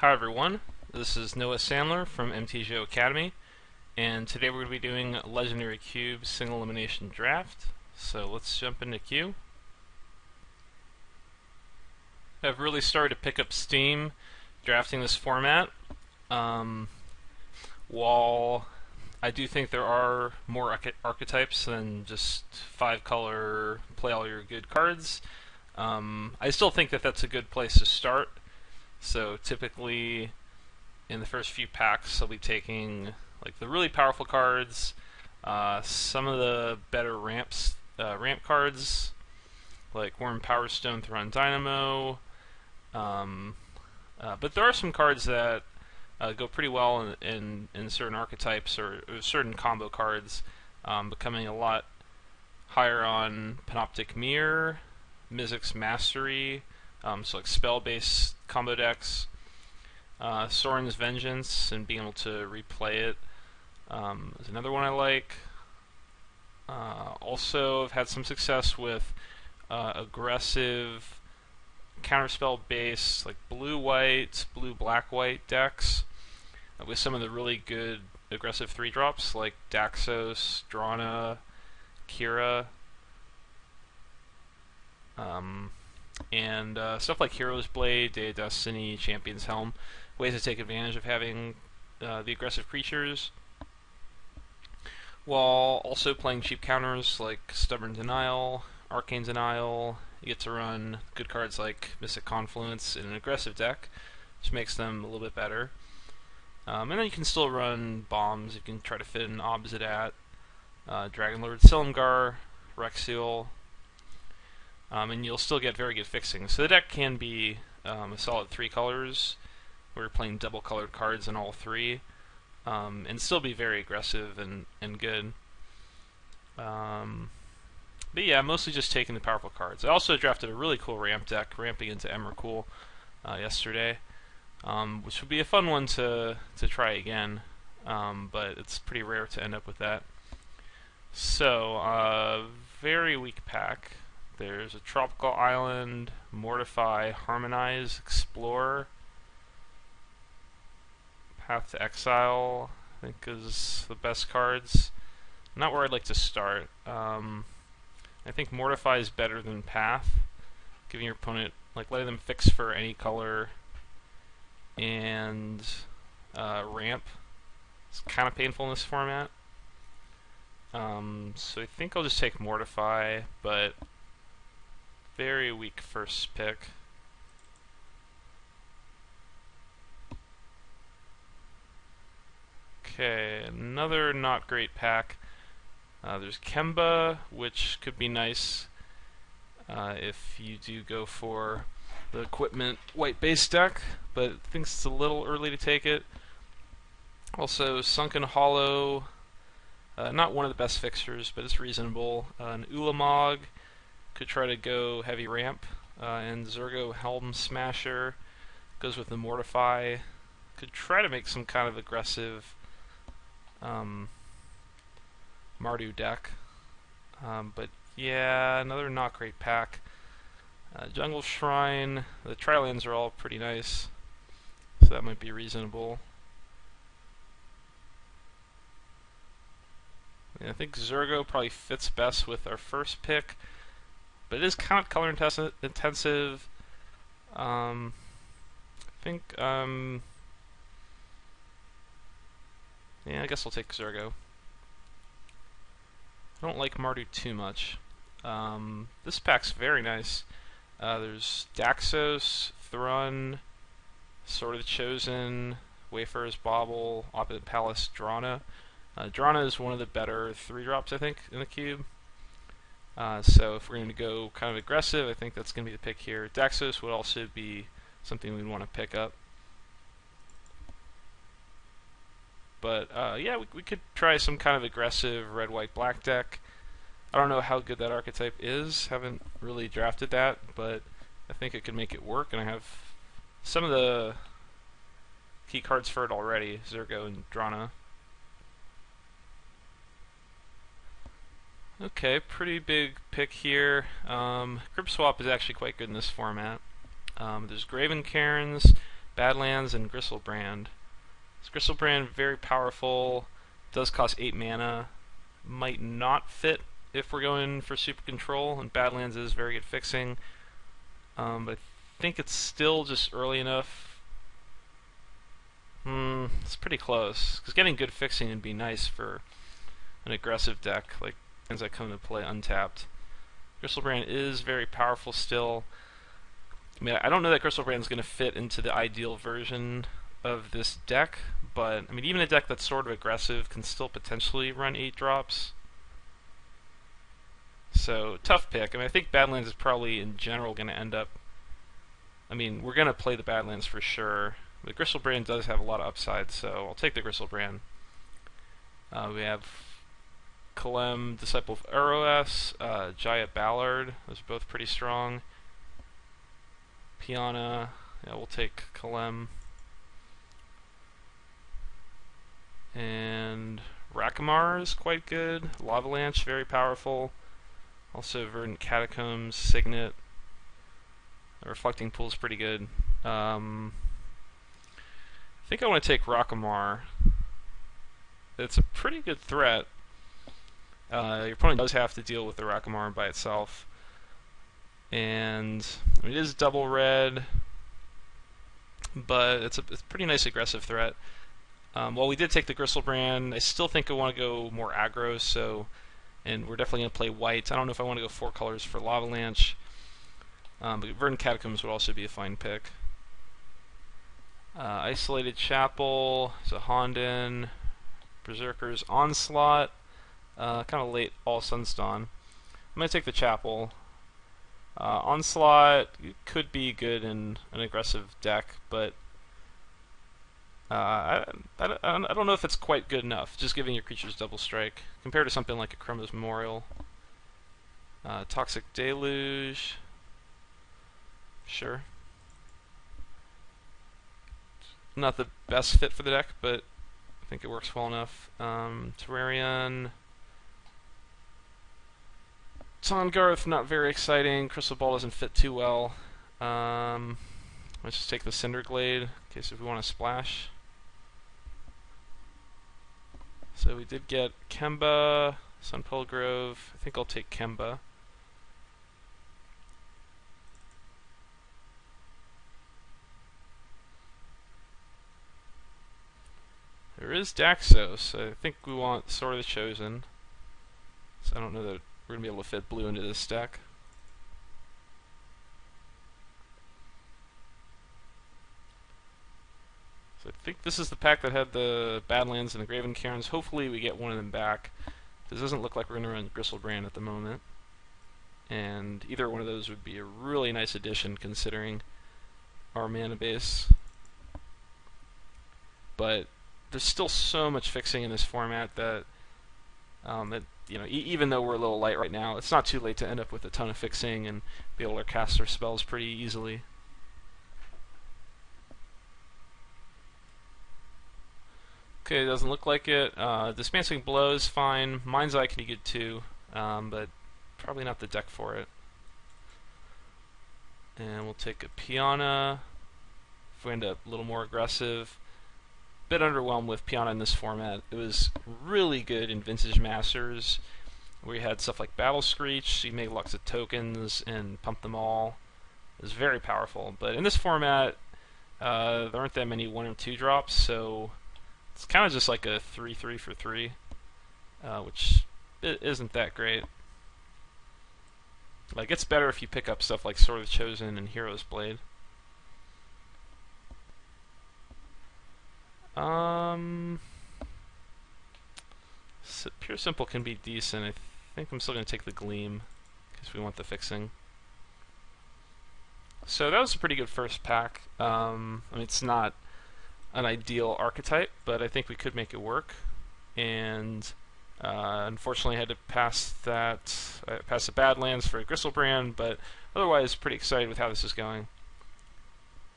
Hi everyone, this is Noah Sandler from Mtgo Academy, and today we're going to be doing Legendary Cube Single Elimination Draft. So let's jump into Q. I've really started to pick up steam drafting this format. While I do think there are more archetypes than just 5-color, play all your good cards, I still think that that's a good place to start. So typically, in the first few packs, I'll be taking like the really powerful cards, some of the better ramp cards, like Worm Power Stone, Thron Dynamo. But there are some cards that go pretty well in certain archetypes or certain combo cards, becoming a lot higher on Panoptic Mirror, Mizzix Mastery. So like spell-based combo decks, Soren's Vengeance, and being able to replay it is another one I like. Also, I've had some success with aggressive counterspell-based, like blue-white, blue-black-white decks, with some of the really good aggressive 3-drops like Daxos, Drana, Kira. And stuff like Hero's Blade, Day of Destiny, Champion's Helm, ways to take advantage of having the aggressive creatures, while also playing cheap counters like Stubborn Denial, Arcane Denial. You get to run good cards like Mystic Confluence in an aggressive deck, which makes them a little bit better. And then you can still run bombs. You can try to fit an Obsidat, Dragonlord Silumgar, Rexiel, and you'll still get very good fixing. So the deck can be a solid 3 colors, where you're playing double-colored cards in all 3, and still be very aggressive and good. But yeah, mostly just taking the powerful cards. I also drafted a really cool ramp deck, ramping into Emrakul yesterday, which would be a fun one to try again, but it's pretty rare to end up with that. So, very weak pack. There's a Tropical Island, Mortify, Harmonize, Explore, Path to Exile, I think is the best cards. Not where I'd like to start. I think Mortify is better than Path, giving your opponent, like letting them fix for any color, and ramp. It's kind of painful in this format. So I think I'll just take Mortify, but very weak first pick. Okay, another not great pack. There's Kemba, which could be nice if you do go for the equipment white base deck, but I think it's a little early to take it. Also, Sunken Hollow, not one of the best fixtures, but it's reasonable. An Ulamog, could try to go heavy ramp, and Zergo Helm Smasher goes with the Mortify. Could try to make some kind of aggressive Mardu deck, but yeah, another not great pack. Jungle Shrine, the Tri-lands are all pretty nice, so that might be reasonable. And I think Zergo probably fits best with our first pick, but it is kind of color intensive. I think, yeah, I guess I'll take Zergo. I don't like Mardu too much. This pack's very nice. There's Daxos, Thrun, Sword of the Chosen, Wayfarer's Bauble, Opulent Palace, Drana. Drana is one of the better 3-drops, I think, in the cube. So if we're going to go kind of aggressive, I think that's going to be the pick here. Daxos would also be something we'd want to pick up. But yeah, we could try some kind of aggressive red, white, black deck. I don't know how good that archetype is. Haven't really drafted that, but I think it could make it work, and I have some of the key cards for it already, Zergo and Drana. Okay, pretty big pick here. Grip Swap is actually quite good in this format. There's Graven Cairns, Badlands and Gristlebrand. This Gristlebrand, very powerful, does cost 8 mana, might not fit if we're going for super control, and Badlands is very good fixing. But I think it's still just early enough. It's pretty close, because getting good fixing would be nice for an aggressive deck, like things that come to play untapped. Gristlebrand is very powerful still. I mean, I don't know that Gristlebrand is going to fit into the ideal version of this deck, but I mean, even a deck that's sort of aggressive can still potentially run 8 drops. So, tough pick. I mean, I think Badlands is probably, in general, going to end up... I mean, we're going to play the Badlands for sure, but Gristlebrand does have a lot of upside, so I'll take the Gristlebrand. We have Kalem, Disciple of Eros, Jaya Ballard. Those are both pretty strong. Piana, yeah, we'll take Kalem. And Rakamar is quite good. Lavalanche, very powerful. Also Verdant Catacombs, Signet. The Reflecting Pool is pretty good. I think I want to take Rakamar. It's a pretty good threat. Your opponent does have to deal with the Rakamar by itself. And I mean, it is double red, but it's a pretty nice aggressive threat. While we did take the Gristlebrand, I still think I want to go more aggro, and we're definitely going to play white. I don't know if I want to go 4 colors for Lavalanche, but Verdant Catacombs would also be a fine pick. Isolated Chapel, Zahondon, Berserker's Onslaught, kind of late All Sunstone. I'm going to take the Chapel. Onslaught could be good in an aggressive deck, but I don't know if it's quite good enough, just giving your creatures double strike, compared to something like a Chroma's Memorial. Toxic Deluge, sure. Not the best fit for the deck, but I think it works well enough. Terrarion, Songarth, not very exciting. Crystal Ball doesn't fit too well. Let's just take the Cinderglade in case if we want to splash. So we did get Kemba, Sunpearl Grove. I think I'll take Kemba. There is Daxos. I think we want Sword of the Chosen. So I don't know that we're going to be able to fit blue into this deck. So I think this is the pack that had the Badlands and the Graven Cairns. Hopefully we get one of them back. This doesn't look like we're going to run Gristlebrand at the moment. And either one of those would be a really nice addition considering our mana base. But there's still so much fixing in this format that even though we're a little light right now, it's not too late to end up with a ton of fixing and be able to cast our spells pretty easily. Okay, it doesn't look like it. Dispensing Blow is fine. Mind's Eye can be good too, but probably not the deck for it. And we'll take a Piana if we end up a little more aggressive. Bit underwhelmed with Piana in this format. It was really good in Vintage Masters, where you had stuff like Battle Screech, so you made lots of tokens and pump them all. It was very powerful. But in this format, there aren't that many 1 or 2 drops, so it's kind of just like a 3/3 for 3, which isn't that great. Like, it's better if you pick up stuff like Sword of the Chosen and Hero's Blade. Pure Simple can be decent. I think I'm still going to take the Gleam because we want the fixing. So that was a pretty good first pack. I mean, it's not an ideal archetype, but I think we could make it work. And unfortunately, I had to pass the Badlands for a Gristlebrand, but otherwise, pretty excited with how this is going.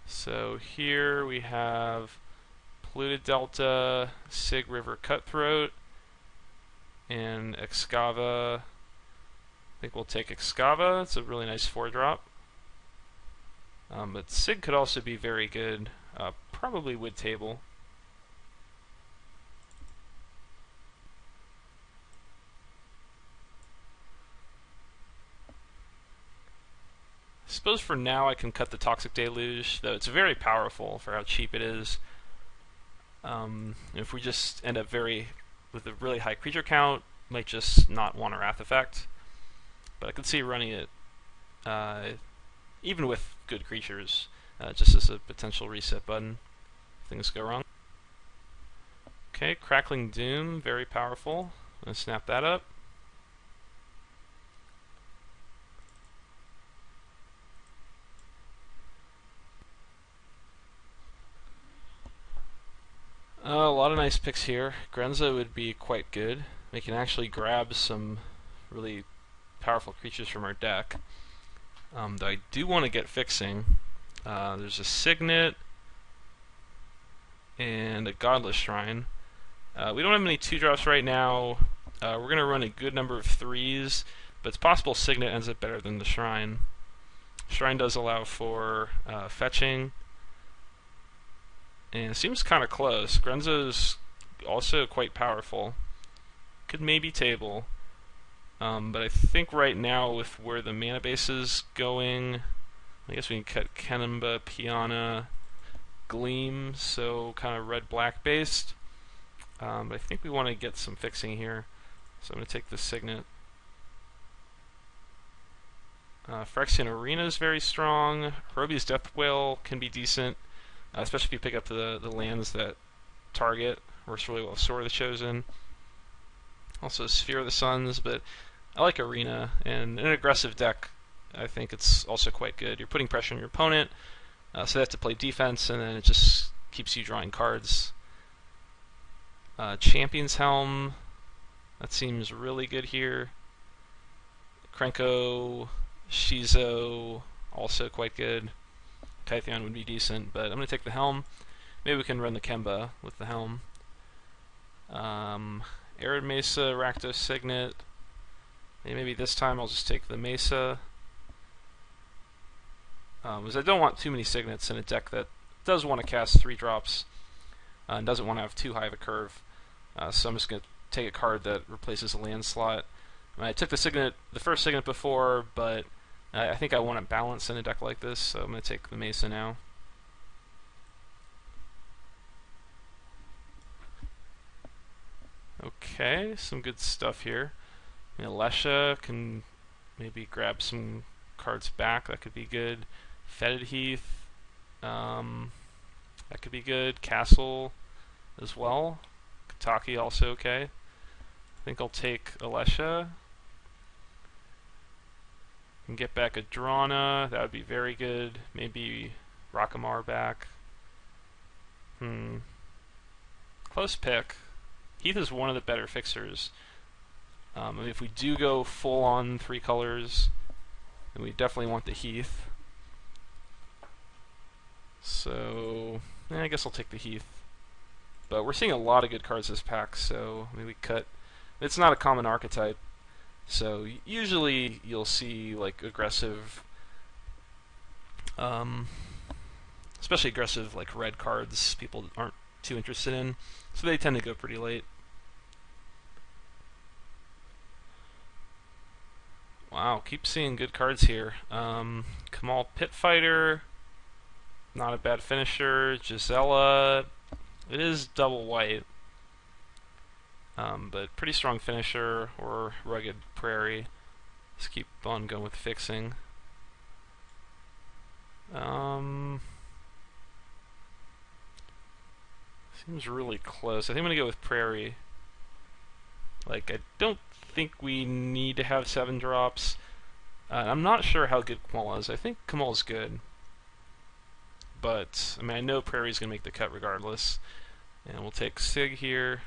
So here we have Polluted Delta, Sig River Cutthroat, and Excava. I think we'll take Excava. It's a really nice 4-drop. But Sig could also be very good. Probably wood table. I suppose for now I can cut the Toxic Deluge, though it's very powerful for how cheap it is. If we just end up with a really high creature count, might just not want a Wrath effect. But I could see running it even with good creatures, just as a potential reset button if things go wrong. Okay, Crackling Doom, very powerful. I'm going to snap that up. A lot of nice picks here. Grenza would be quite good. We can actually grab some really powerful creatures from our deck. Though I do want to get fixing. There's a Signet and a Godless Shrine. We don't have many 2-drops right now. We're going to run a good number of 3s, but it's possible Signet ends up better than the Shrine. Shrine does allow for fetching. And it seems kind of close. Grenza's also quite powerful. Could maybe table. But I think right now with where the mana base is going, I guess we can cut Kenamba, Piana, Gleam, so kind of red-black based. But I think we want to get some fixing here. So I'm going to take the Signet. Phyrexian Arena is very strong. Roby's Death Whale can be decent. Especially if you pick up the lands that target. Works really well with Sword of the Chosen. Also Sphere of the Suns, but I like Arena. And in an aggressive deck, I think it's also quite good. You're putting pressure on your opponent, so they have to play defense, and then it just keeps you drawing cards. Champion's Helm, that seems really good here. Krenko, Shizo, also quite good. Kytheon would be decent, but I'm going to take the Helm. Maybe we can run the Kemba with the Helm. Arid Mesa, Rakdos Signet. Maybe this time I'll just take the Mesa. Because I don't want too many Signets in a deck that does want to cast 3-drops and doesn't want to have too high of a curve. So I'm just going to take a card that replaces a land slot. I took the first Signet before, but I think I want to balance in a deck like this, so I'm going to take the Mesa now. Okay, some good stuff here. Lesha can maybe grab some cards back, that could be good. Fetid Heath, that could be good. Castle as well. Kataki also okay. I think I'll take Alesha. And get back Adrana, that would be very good. Maybe Rakamar back. Close pick. Heath is one of the better fixers. If we do go full on 3 colors, then we definitely want the Heath. So, I guess I'll take the Heath. But we're seeing a lot of good cards this pack, so maybe we cut. It's not a common archetype. So usually you'll see like aggressive, especially aggressive like red cards people aren't too interested in, so they tend to go pretty late. Wow, keep seeing good cards here. Kamal Pitfighter, not a bad finisher. Gisela, it is double white. But pretty strong finisher, or Rugged Prairie. Let's keep on going with fixing. Seems really close. I think I'm going to go with Prairie. Like, I don't think we need to have 7-drops. I'm not sure how good Kamal is. I think Kamal's good. But, I mean, I know Prairie's going to make the cut regardless. And we'll take Sig here.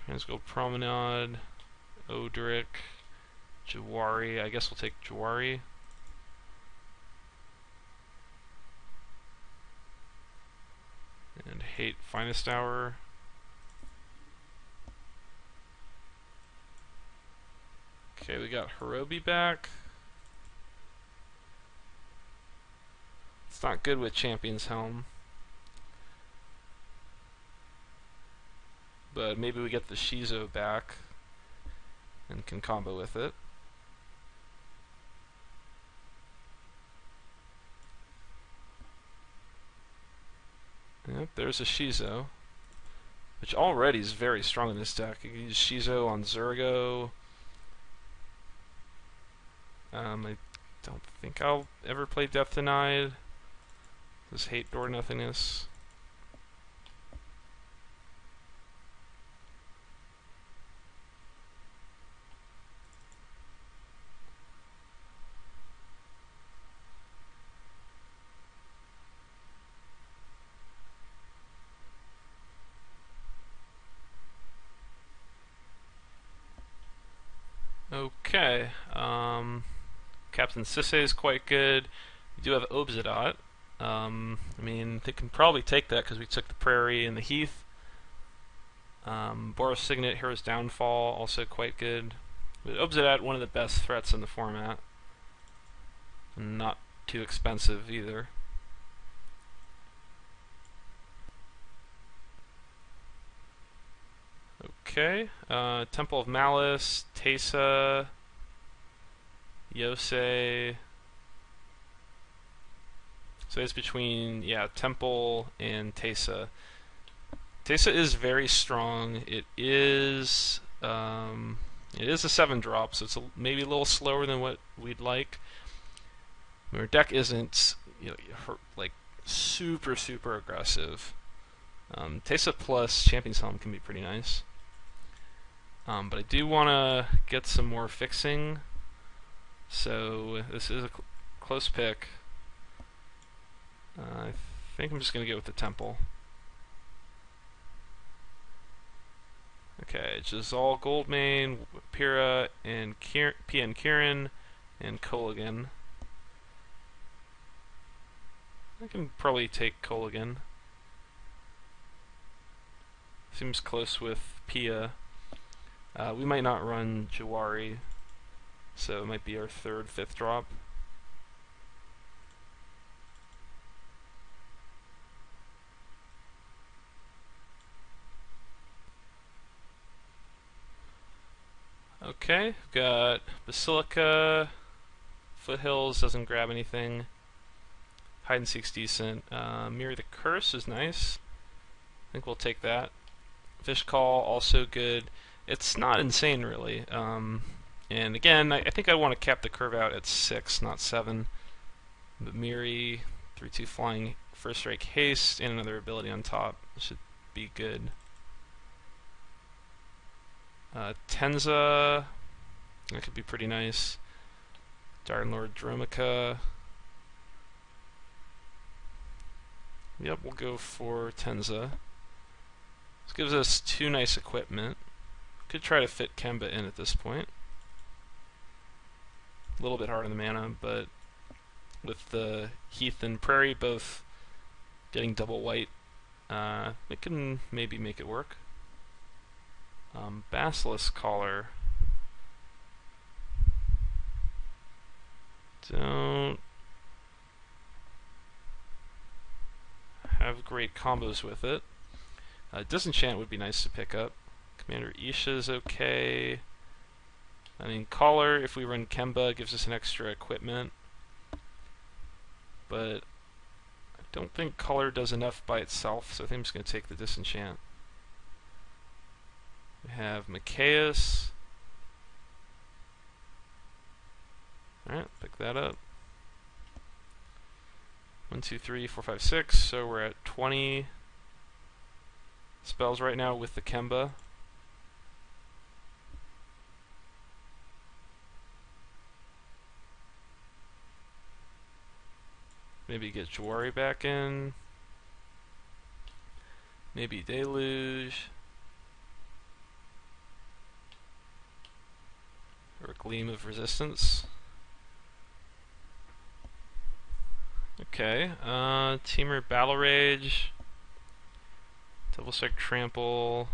Transgold Promenade, Odric, Jawari. I guess we'll take Jawari. And Hate Finest Hour. Okay, we got Hirobi back. It's not good with Champion's Helm. But maybe we get the Shizo back and can combo with it. Yep, there's a Shizo, which already is very strong in this deck. You can use Shizo on Zurgo. I don't think I'll ever play Death Denied. Just hate Door Nothingness. Okay, Captain Sisse is quite good. We do have Obsidian. I mean, they can probably take that because we took the Prairie and the Heath. Boros Signet, Hero's Downfall, also quite good. But Obsidian, one of the best threats in the format. And not too expensive either. Okay, Temple of Malice, Teysa, Yosei. So it's between, yeah, Temple and Teysa. Teysa is very strong. It is a 7-drop, so it's maybe a little slower than what we'd like. Our deck isn't, you know, like super aggressive. Teysa plus Champion's Helm can be pretty nice. But I do want to get some more fixing, so this is a close pick. I think I'm just going to go with the Temple. Okay, it's just all Goldmane, Pyrrha, and PN Kieran, and Kolaghan. I can probably take Kolaghan. Seems close with Pia. We might not run Jawari, so it might be our 3rd, 5th drop. Okay, we've got Basilica, Foothills doesn't grab anything, Hide and Seek's decent, Mirror the Curse is nice, I think we'll take that. Fish Call, also good. It's not insane, really. And again, I think I want to cap the curve out at 6, not 7. But Miri, 3/2 flying, first strike haste, and another ability on top. Should be good. Tenza, that could be pretty nice. Dark Lord Dromica. Yep, we'll go for Tenza. This gives us 2 nice equipment. Could try to fit Kemba in at this point. A little bit hard on the mana, but with the Heath and Prairie both getting double white, it can maybe make it work. Basilisk Collar. Don't have great combos with it. Disenchant would be nice to pick up. Commander Isha's okay. I mean, Collar, if we run Kemba, gives us an extra equipment. But I don't think Collar does enough by itself, so I think I'm just going to take the Disenchant. We have Mikaeus. Alright, pick that up. 1, 2, 3, 4, 5, 6, so we're at 20 spells right now with the Kemba. Maybe get Jawari back in. Maybe Deluge. Or a Gleam of Resistance. Okay, Teamer Battle Rage. Double Strike Trample.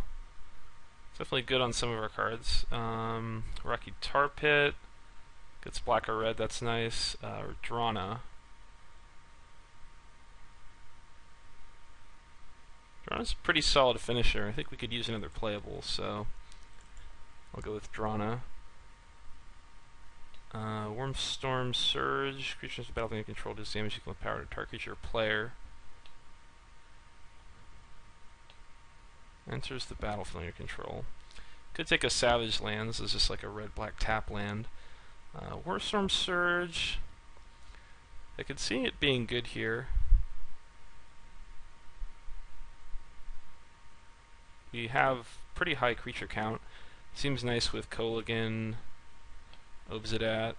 Definitely good on some of our cards. Rocky Tar Pit. Gets black or red, that's nice. Drana. Drana's a pretty solid finisher. I think we could use another playable, so I'll go with Drana. Wormstorm Surge. Creatures with battlefield control does damage equal to power to target creature or player. Enters the battlefield under control. Could take a Savage Lands. This is just like a red-black tap land. Wormstorm Surge. I could see it being good here. We have pretty high creature count. Seems nice with Kolaghan, Obsidian.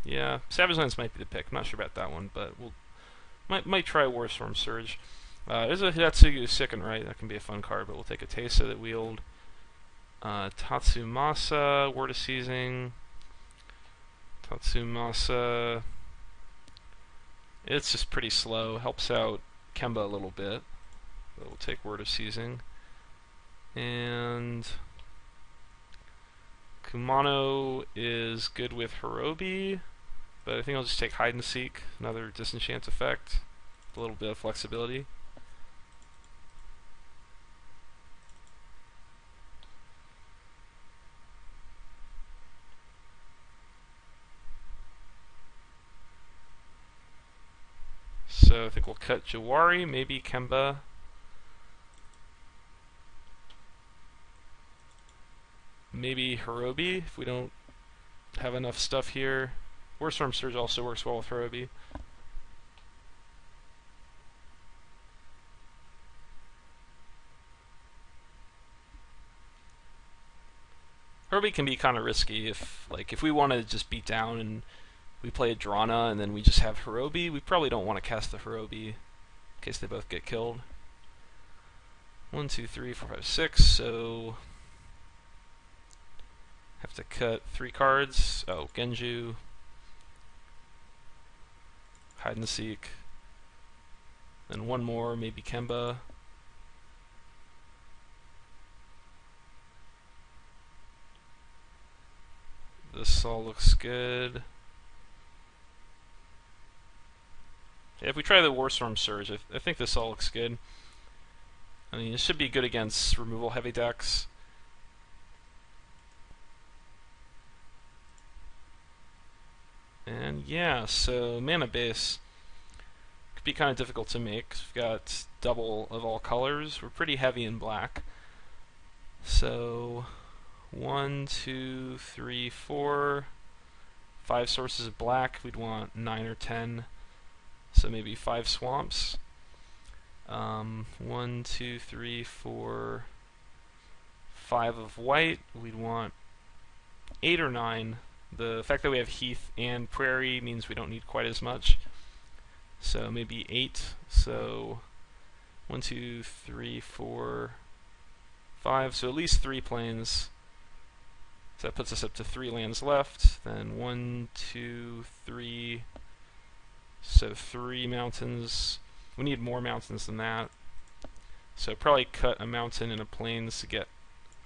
Yeah, Savage Lands might be the pick. I'm not sure about that one, but we'll might try Warstorm Surge. There's a Hidatsugu Second Right. That can be a fun card, but we'll take a Teysa that wield. Tatsumasa, Word of Seizing. Tatsumasa. It's just pretty slow. Helps out Kemba a little bit. But we'll take Word of Seizing. And Kumano is good with Hirobi, but I think I'll just take Hide and Seek, another disenchant effect, a little bit of flexibility. So I think we'll cut Jawari, maybe Kemba. Maybe Hirobi if we don't have enough stuff here. Warstorm Surge also works well with Hirobi. Hirobi can be kind of risky if we want to just beat down and we play a Drana and then we just have Hirobi. We probably don't want to cast the Hirobi in case they both get killed. 1, 2, 3, 4, 5, 6. So have to cut 3 cards. Oh, Genju. Hide and Seek. Then one more, maybe Kemba. This all looks good. Yeah, if we try the Warstorm Surge, I think this all looks good. I mean, it should be good against removal heavy decks. And yeah, so mana base could be kind of difficult to make. We've got double of all colors. We're pretty heavy in black. So 1, 2, 3, 4, 5 sources of black. We'd want 9 or 10. So maybe 5 swamps. 1, 2, 3, 4, 5 of white. We'd want 8 or 9. The fact that we have Heath and Prairie means we don't need quite as much. So maybe 8. So 1, 2, 3, 4, 5. So at least 3 plains. So that puts us up to 3 lands left. Then 1, 2, 3. So 3 mountains. We need more mountains than that. So probably cut a mountain and a plains to get,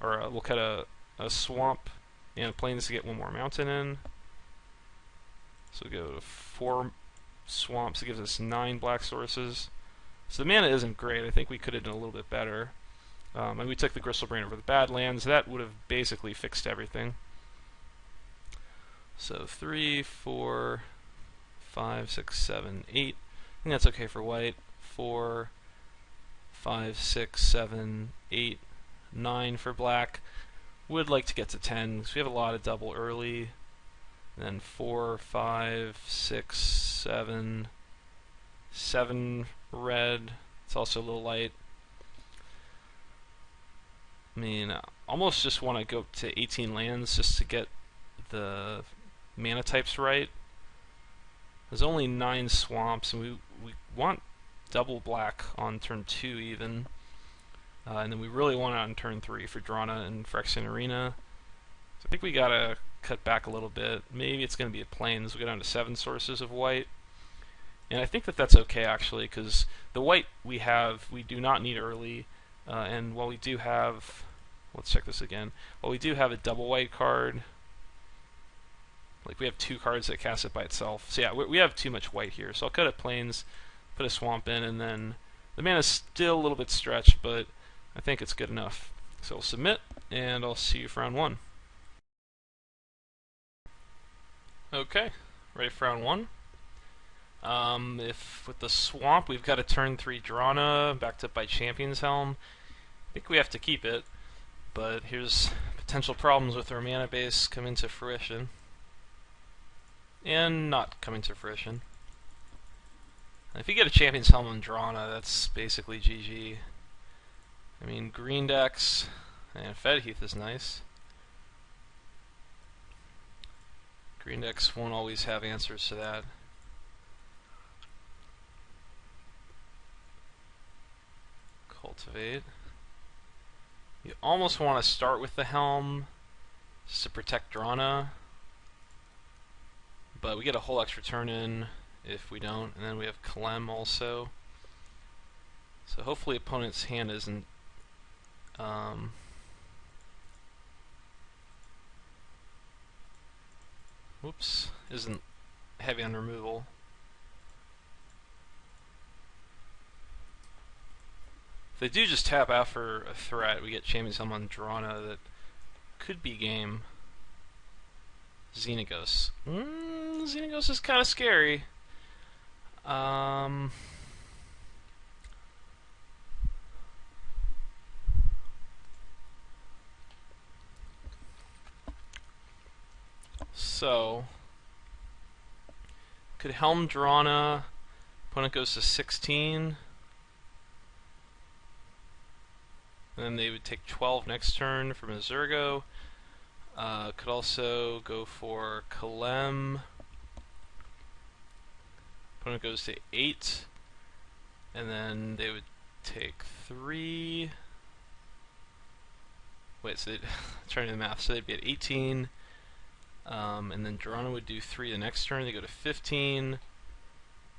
or we'll cut a swamp and plains to get 1 more mountain in. So we go to 4 swamps. It gives us 9 black sources. So the mana isn't great. I think we could have done a little bit better. And we took the Gristlebrain over the Badlands. That would have basically fixed everything. So 3, 4, 5, 6, 7, 8. I think that's okay for white. 4, 5, 6, 7, 8, 9 for black. Would like to get to 10 because we have a lot of double early. And then 4, 5, 6, 7, 7 red. It's also a little light. I mean, almost just want to go to 18 lands just to get the mana types right. There's only 9 swamps, and we want double black on turn 2 even. And then we really want it on turn 3 for Drana and Phyrexian Arena. So I think we gotta cut back a little bit. Maybe it's going to be a plains. We'll go down to 7 sources of white. And I think that that's okay actually, because the white we have, we do not need early. And while we do have, let's check this again. While we do have a double white card, like we have 2 cards that cast it by itself. So yeah, we have too much white here. So I'll cut it plains, put a swamp in, and then the mana is still a little bit stretched, but I think it's good enough. So we'll submit, and I'll see you for round 1. Okay, ready for round 1. If with the swamp we've got a turn 3 Drana, backed up by Champion's Helm, I think we have to keep it, but here's potential problems with our mana base coming to fruition. And not coming to fruition. If you get a Champion's Helm on Drana, that's basically GG. I mean, green decks, and Fedheath is nice. Green decks won't always have answers to that. Cultivate. You almost want to start with the Helm just to protect Drana, but we get a whole extra turn in if we don't, and then we have Clem also. So hopefully opponent's hand isn't isn't heavy on removal. If they do just tap out for a threat, we get Champion's Helm on Drana that could be game. Xenagos. Xenagos is kind of scary. So could Helm Drana. Opponent goes to 16. And then they would take 12 next turn from a Zergo. Could also go for Kalem. Opponent goes to 8. And then they would take 3. Wait, so they'd trying to do the math. So they'd be at 18. And then Drana would do 3 the next turn. They go to 15.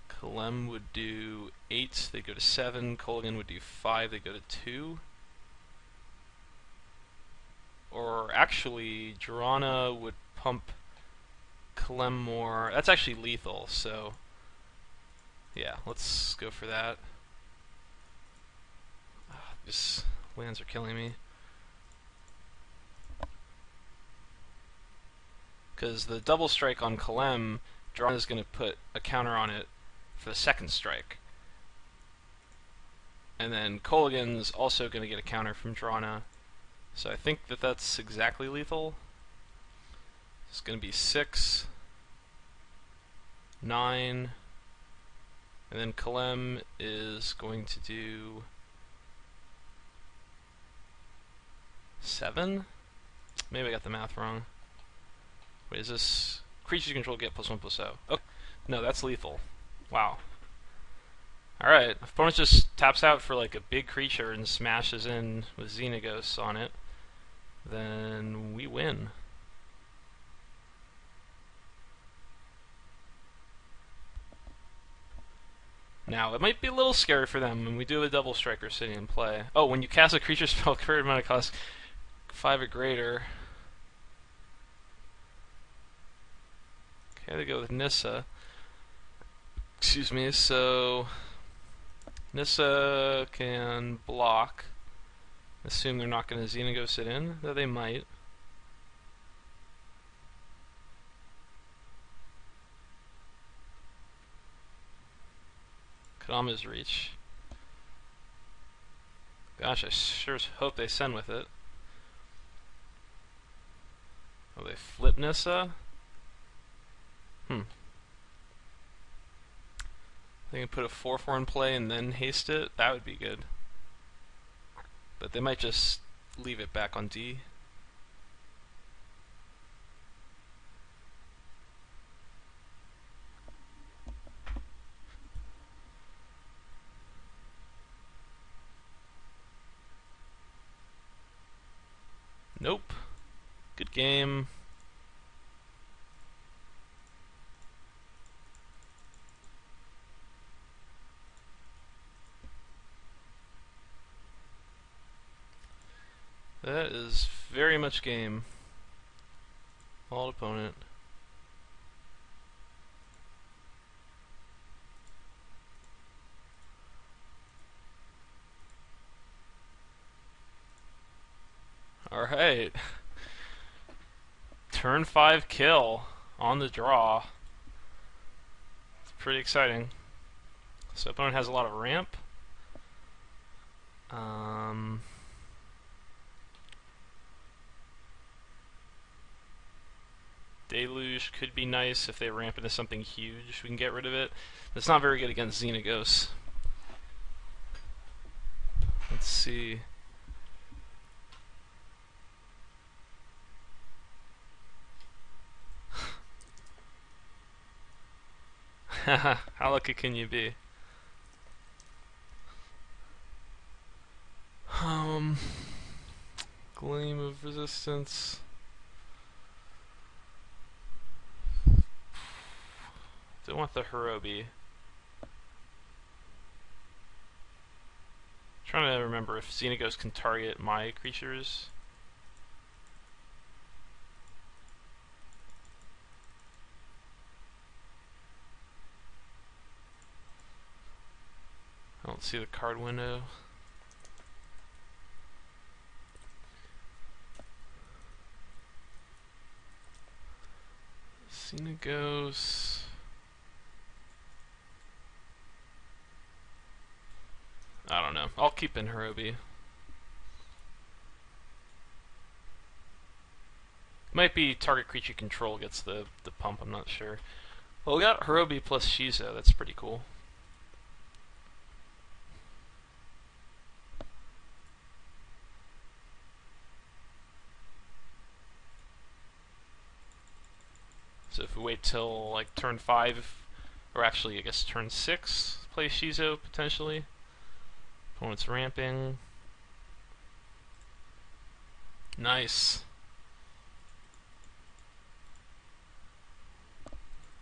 Kalem would do 8. They go to 7. Kolaghan would do 5. They go to 2. Or actually, Drana would pump Kalem more. That's actually lethal, so yeah, let's go for that. These lands are killing me. Because the double strike on Kalem, Drana is going to put a counter on it for the second strike. And then Kolaghan's also going to get a counter from Drana. So I think that that's exactly lethal. It's going to be 6, 9, and then Kalem is going to do 7? Maybe I got the math wrong. Wait, is this creatures you control get +1/+0? Oh, no, that's lethal. Wow. Alright, if opponent just taps out for like a big creature and smashes in with Xenagos on it, then we win. Now, it might be a little scary for them when we do a double striker sitting in play. Oh, when you cast a creature spell, current mana cost 5 or greater. Okay, they go with Nissa. Excuse me, so Nissa can block. Assume they're not going to Xenagos it in, though they might. Kadama's reach. Gosh, I sure hope they send with it. Oh, they flip Nissa? They can put a 4/4 in play and then haste it? That would be good. But they might just leave it back on D. Nope. Good game. That is very much game. Alt opponent. Alright. Turn 5 kill on the draw. It's pretty exciting. So opponent has a lot of ramp. Deluge could be nice if they ramp into something huge. We can get rid of it. It's not very good against Xenagos. Let's see. How lucky can you be? Gleam of Resistance. Don't want the Hirobi. Trying to remember if Xenagos can target my creatures. I don't see the card window. Xenagos. I don't know. I'll keep in Hirobi. Might be target creature control gets the pump, I'm not sure. Well, we got Hirobi plus Shizo, that's pretty cool. So if we wait till like turn 5, or actually I guess turn 6, play Shizo potentially. Opponent's ramping. Nice.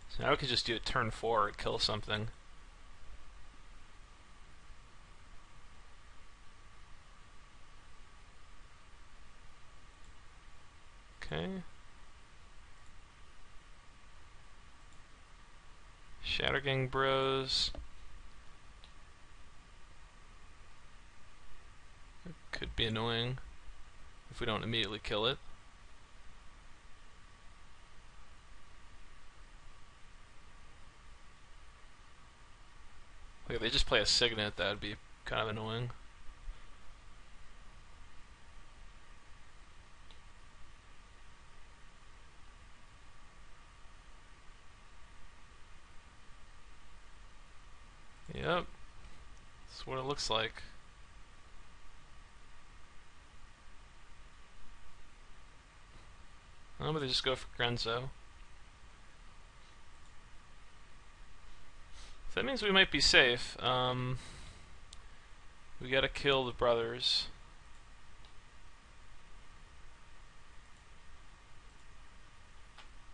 So now we could just do a turn 4 and kill something. Okay. Shattergang Bros. Could be annoying if we don't immediately kill it. Like if they just play a Signet, that would be kind of annoying. Yep, that's what it looks like. Oh, but they just go for Grenzo. So that means we might be safe. We gotta kill the brothers.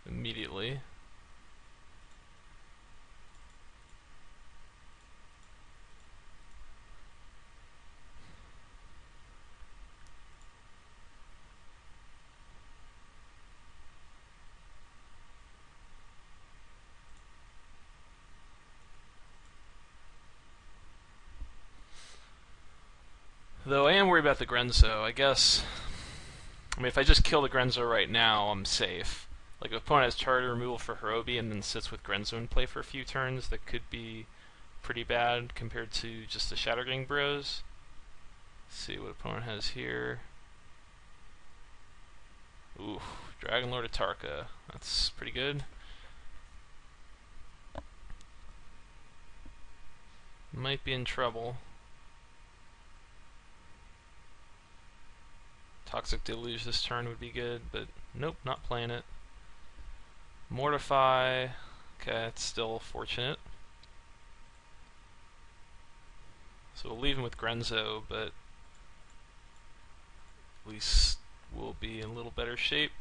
Immediately. Though I am worried about the Grenzo, I guess. I mean, if I just kill the Grenzo right now, I'm safe. Like, if opponent has charter removal for Hirobi and then sits with Grenzo in play for a few turns, that could be pretty bad compared to just the Shattergang Bros. Let's see what opponent has here. Ooh, Dragon Lord Atarka. That's pretty good. Might be in trouble. Toxic Deluge this turn would be good, but nope, not playing it. Mortify. Okay, it's still fortunate. So we'll leave him with Grenzo, but at least we'll be in a little better shape.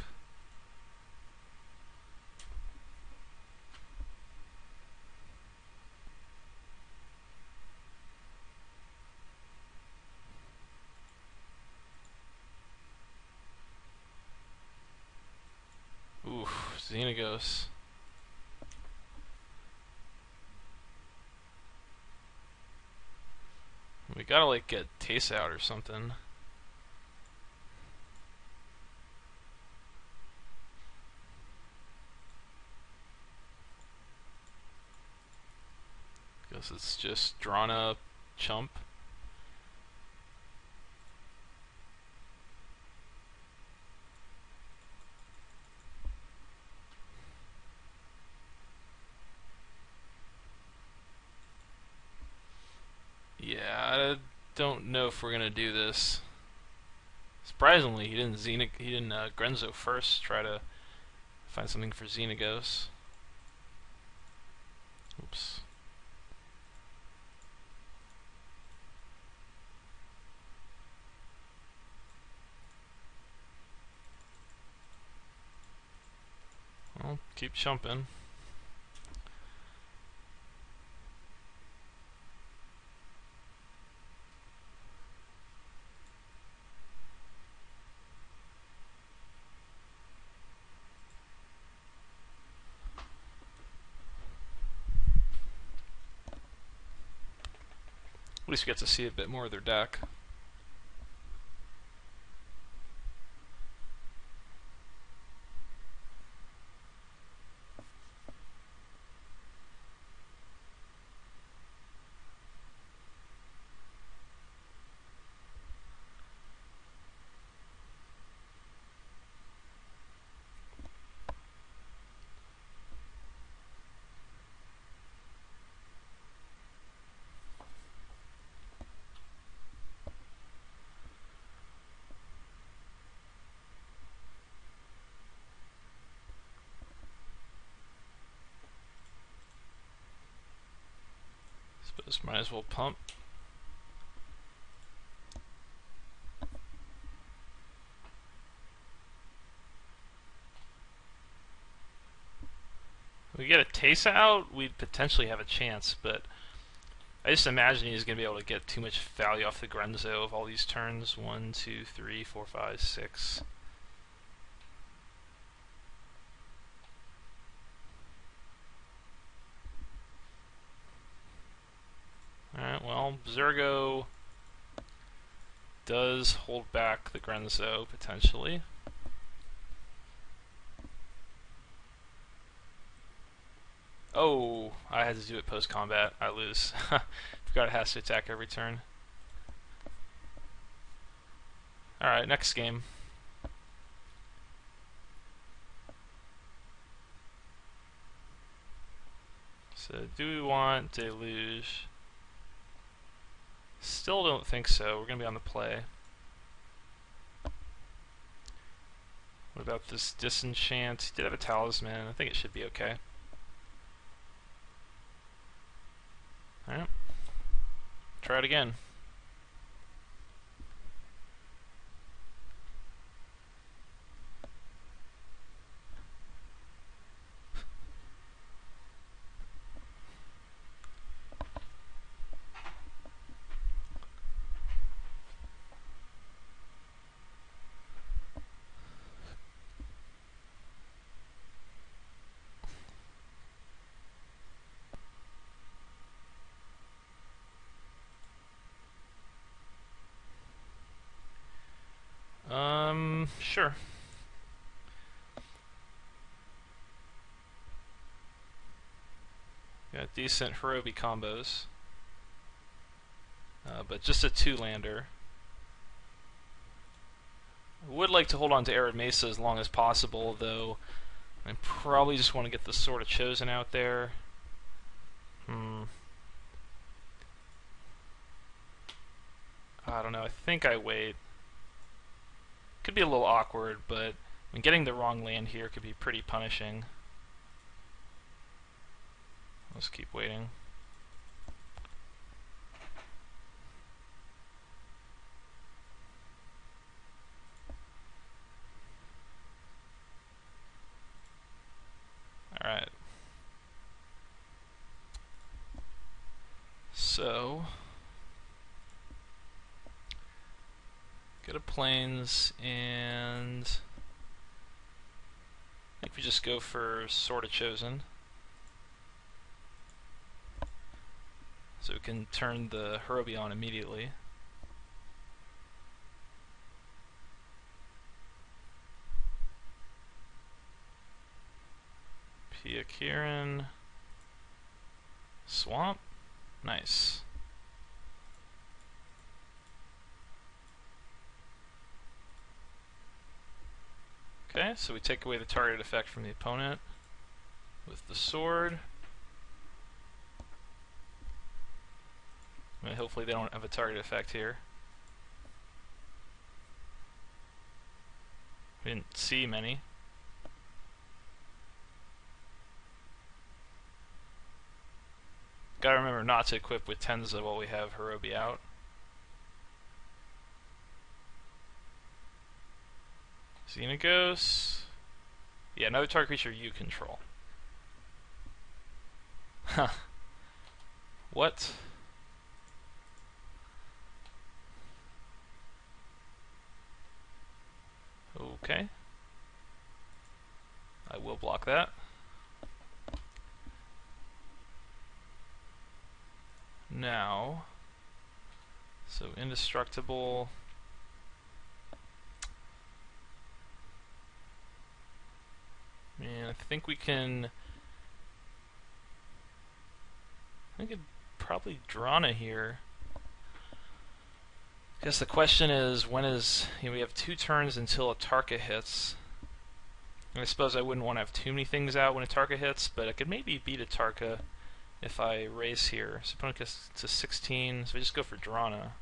Ooh, Xenagos. We gotta like get Tace out or something. This is just drawn up chump. Yeah, I don't know if we're gonna do this. Surprisingly, he didn't Grenzo first. Try to find something for Xenagos. Oops. Well, keep chumping. At least we get to see a bit more of their deck. Suppose might as well pump. If we get a Tesa out, we'd potentially have a chance, but I just imagine he's going to be able to get too much value off the Grenzo of all these turns. 1, 2, 3, 4, 5, 6. Alright, well, Zergo does hold back the Grenzo, potentially. Oh, I had to do it post-combat. I lose. Forgot it has to attack every turn. Alright, next game. So, do we want Deluge? Still don't think so. We're going to be on the play. What about this Disenchant? He did have a Talisman. I think it should be okay. Alright. Try it again. Sure. Got decent Hirobi combos. But just a 2-lander. I would like to hold on to Arid Mesa as long as possible, though I probably just want to get the Sword of Chosen out there. I don't know, I think I wait. Could be a little awkward, but I mean, getting the wrong land here could be pretty punishing. Let's keep waiting. Alright. So go to Plains, and I think we just go for Sword of Chosen. So we can turn the Hirobi on immediately. Pia Kirin. Swamp. Nice. Okay, so we take away the targeted effect from the opponent with the sword. I mean, hopefully they don't have a target effect here. We didn't see many. Gotta remember not to equip with Tenza while we have Hirobi out. Xenagos. Yeah, another target creature you control. Huh. What? Okay. I will block that. Now, so indestructible. Man, I think we can. I could probably Drana here. I guess the question is, when is, we have 2 turns until a Tarka hits. And I suppose I wouldn't want to have too many things out when a Tarka hits, but I could maybe beat a Tarka if I race here. So opponent gets to 16, so we just go for Drana.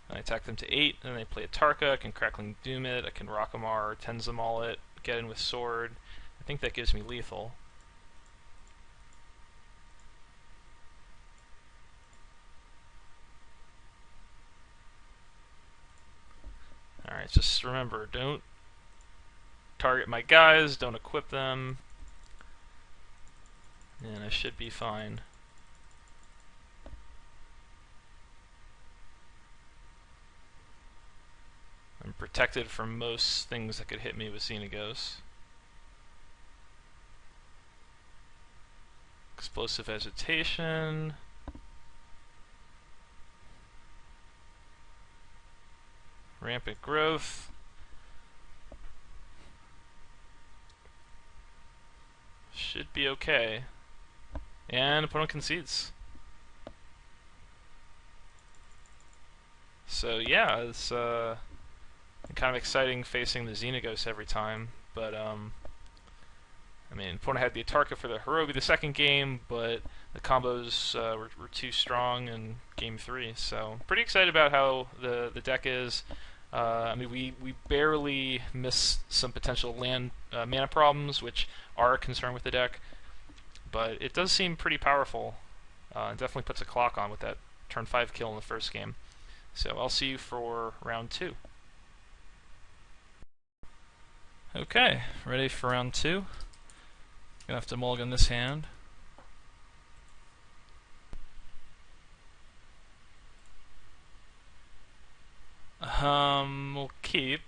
And I attack them to 8, and then they play a Tarka. I can Crackling Doom it, I can Rockamar or Tenzamal it, get in with Sword. I think that gives me lethal. Alright, just remember, don't target my guys, don't equip them, and I should be fine. I'm protected from most things that could hit me with Xenagos. Explosive Agitation. Rampant Growth. Should be okay. And opponent concedes. So yeah, it's kind of exciting facing the Xenagos every time, but I mean, opponent had the Atarka for the Hirobi the second game, but the combos were too strong in game 3. So pretty excited about how the deck is. I mean, we barely miss some potential land mana problems, which are a concern with the deck, but it does seem pretty powerful. It definitely puts a clock on with that turn 5 kill in the first game. So I'll see you for round 2. Okay, ready for round 2. Gonna have to mulligan this hand. We'll keep,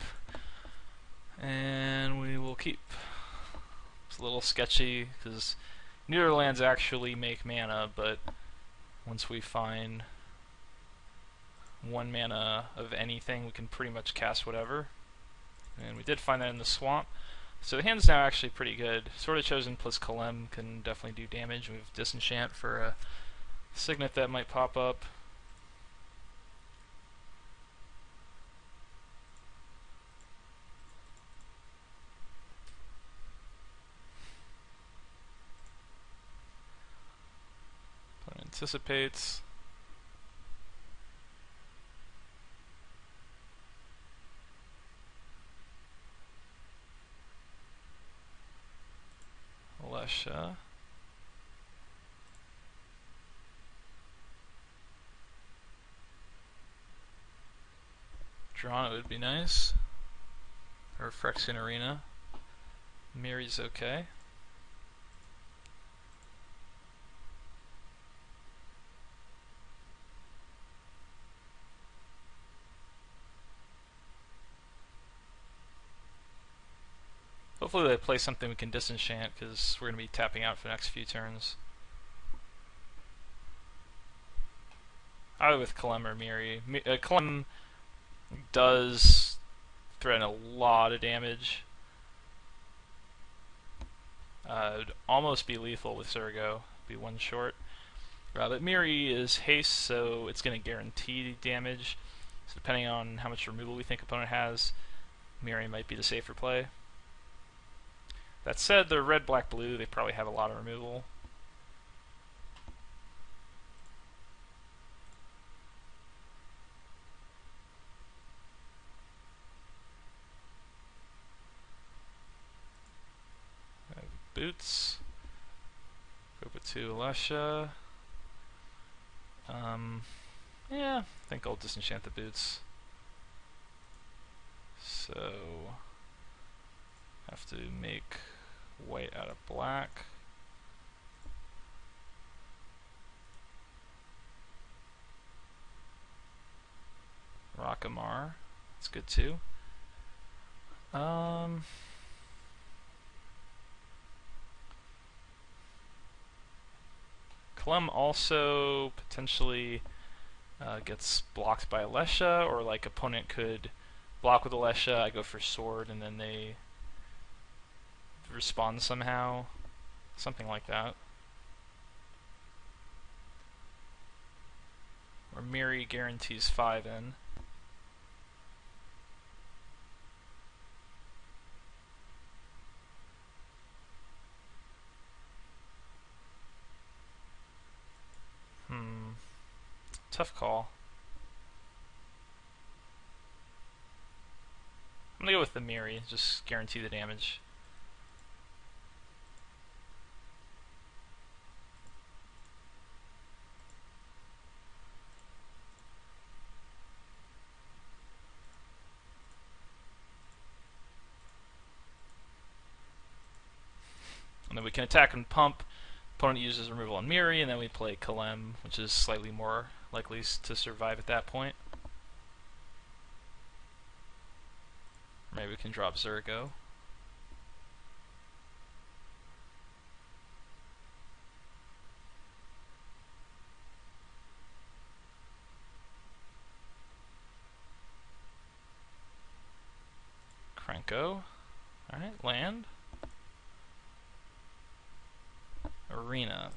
and we will keep. It's a little sketchy because neither lands actually make mana, but once we find 1 mana of anything, we can pretty much cast whatever. And we did find that in the swamp. So the hand's now actually pretty good. Sword of Chosen plus Kalem can definitely do damage. We have Disenchant for a Signet that might pop up. Anticipates. Alesha. Drawn it would be nice. Or Phyrexian Arena. Miri's okay. Hopefully they play something we can disenchant, because we're going to be tapping out for the next few turns. Either with Kalem or Miri. Kalem does threaten a lot of damage. It'd almost be lethal with Zergo, be one short. But Miri is haste, so it's going to guarantee damage. So depending on how much removal we think opponent has, Miri might be the safer play. That said, they're red, black, blue. They probably have a lot of removal. Boots. Go to Alesha. Yeah, I think I'll disenchant the boots. So, have to make white out of black. Rockamar, that's good too. Clem also potentially gets blocked by Alesha, or like opponent could block with Alesha, I go for sword, and then they respond somehow. Something like that. Or Miri guarantees 5 in. Tough call. I'm gonna go with the Miri, just guarantee the damage. And then we can attack and pump. Opponent uses removal on Miri, and then we play Kalem, which is slightly more likely to survive at that point. Maybe we can drop Zergo. Krenko. Alright, land. Arena.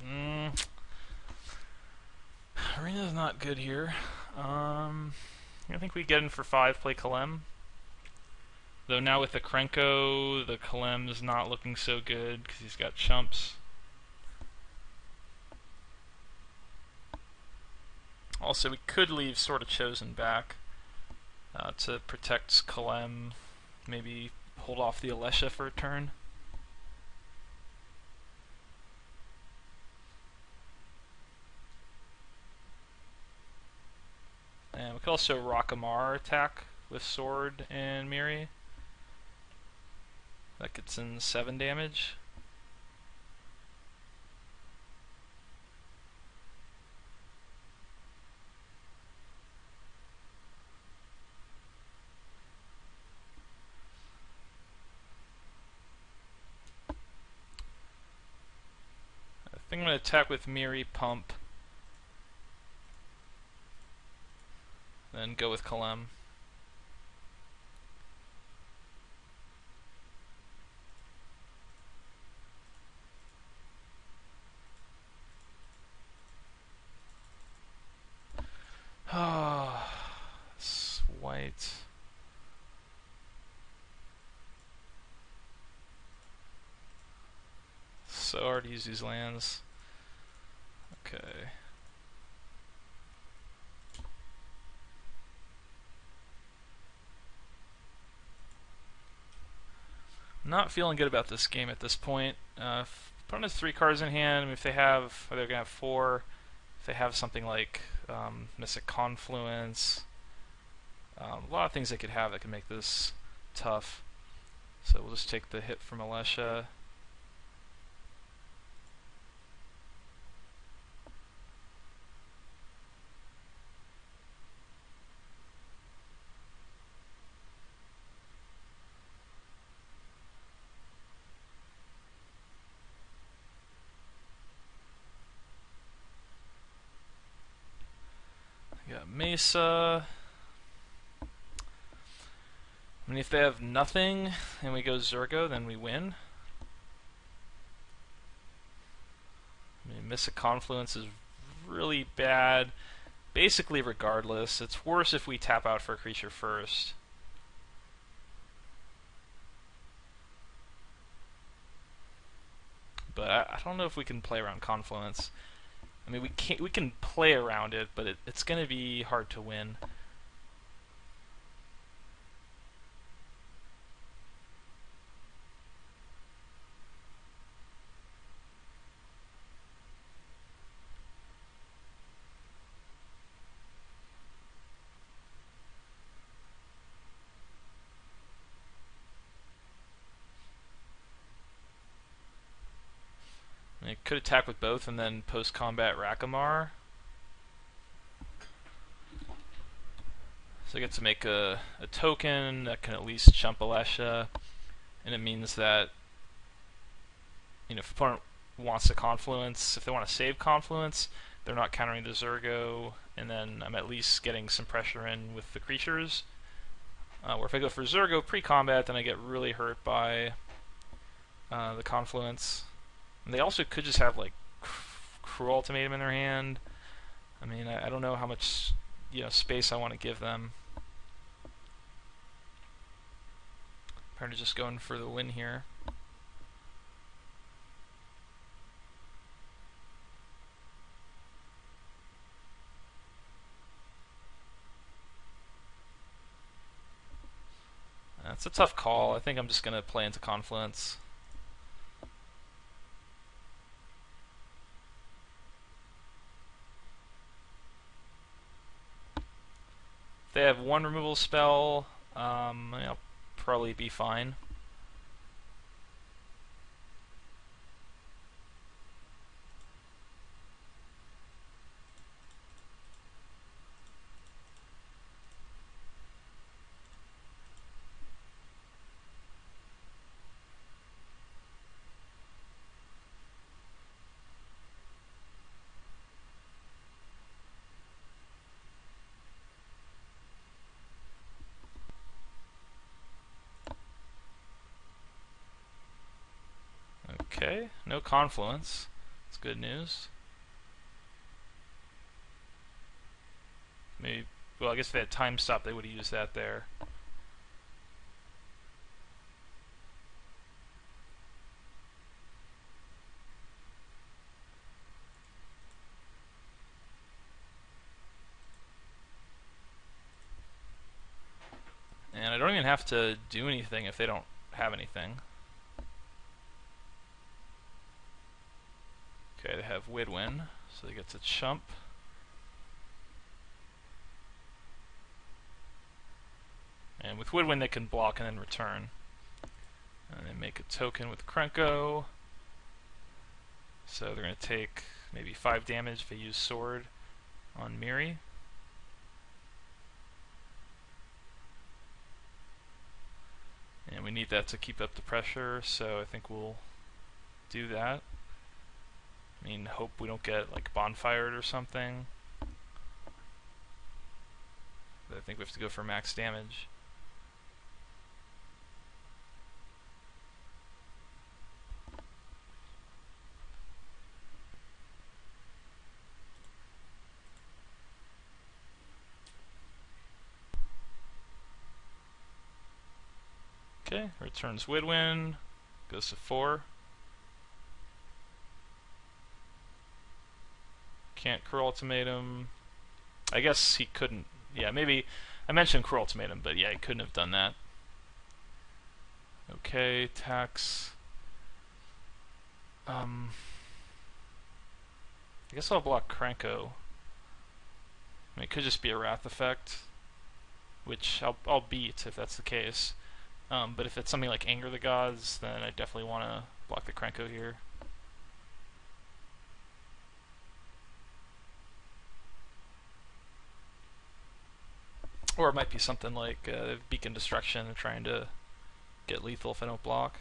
Arena's not good here. I think we get in for 5, play Kalem. Though now with the Krenko, the Kalem is not looking so good because he's got chumps. Also, we could leave Sword of Chosen back to protect Kalem. Maybe hold off the Alesha for a turn. And we could also Rockamar attack with Sword and Miri. That gets in 7 damage. I think I'm going to attack with Miri, pump. Then go with Kalem. Ah, it's white. So hard to use these lands. Okay. Not feeling good about this game at this point. Opponent has 3 cards in hand. I mean, if they have, or they're gonna have 4. If they have something like Mystic Confluence, a lot of things they could have that could make this tough. So we'll just take the hit from Alesha. Got Mesa. I mean, if they have nothing and we go Zergo, then we win. Mystic Confluence is really bad, basically regardless. It's worse if we tap out for a creature first. But I don't know if we can play around Confluence. I mean, we can play around it, but it's going to be hard to win. It could attack with both and then post-combat Rakamar. So I get to make a token that can at least chump Alesha, and it means that, you know, if the opponent wants to Confluence, if they want to save Confluence, they're not countering the Zergo, and then I'm at least getting some pressure in with the creatures. Where if I go for Zergo pre-combat, then I get really hurt by the Confluence. And they also could just have like Cruel Ultimatum in their hand. I mean, I don't know how much, you know, space I want to give them. Kind of just going for the win here. That's a tough call. I think I'm just going to play into Confluence. If they have one removal spell, I'll probably be fine. Okay, no Confluence. That's good news. Maybe, well, I guess if they had time stop, they would have used that there. And I don't even have to do anything if they don't have anything. Okay, they have Widwin, so they get to chump. And with Widwin they can block and then return. And they make a token with Krenko. So they're going to take maybe 5 damage if they use Sword on Miri. And we need that to keep up the pressure, so I think we'll do that. I mean, hope we don't get like bonfired or something. But I think we have to go for max damage. Okay, returns Widwin, goes to 4. Can't Cruel Ultimatum. I guess he couldn't. Yeah, maybe I mentioned Cruel Ultimatum, but yeah, he couldn't have done that. Okay, tax. I guess I'll block Krenko. I mean, it could just be a Wrath effect, which I'll beat if that's the case. But if it's something like Anger the Gods, then I definitely want to block the Krenko here. Or it might be something like Beacon Destruction, trying to get lethal if I don't block.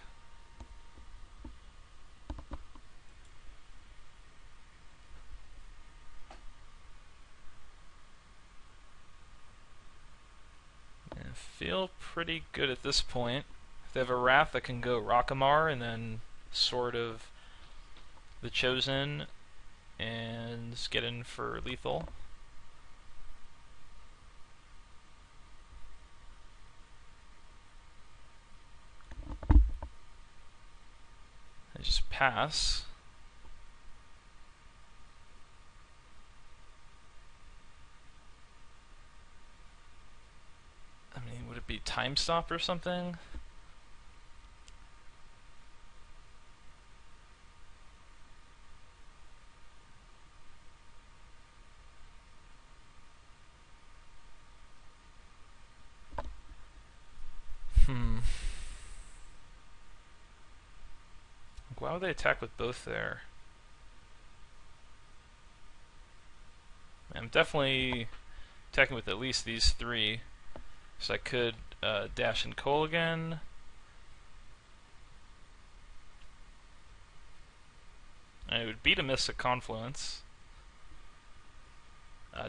I feel pretty good at this point. If they have a Wrath that can go Rakamar and then Sword of the Chosen, and just get in for lethal. I just pass. I mean, would it be time stop or something? Why would they attack with both there? I'm definitely attacking with at least these three. So I could dash and coal again. And it would beat a Mystic Confluence.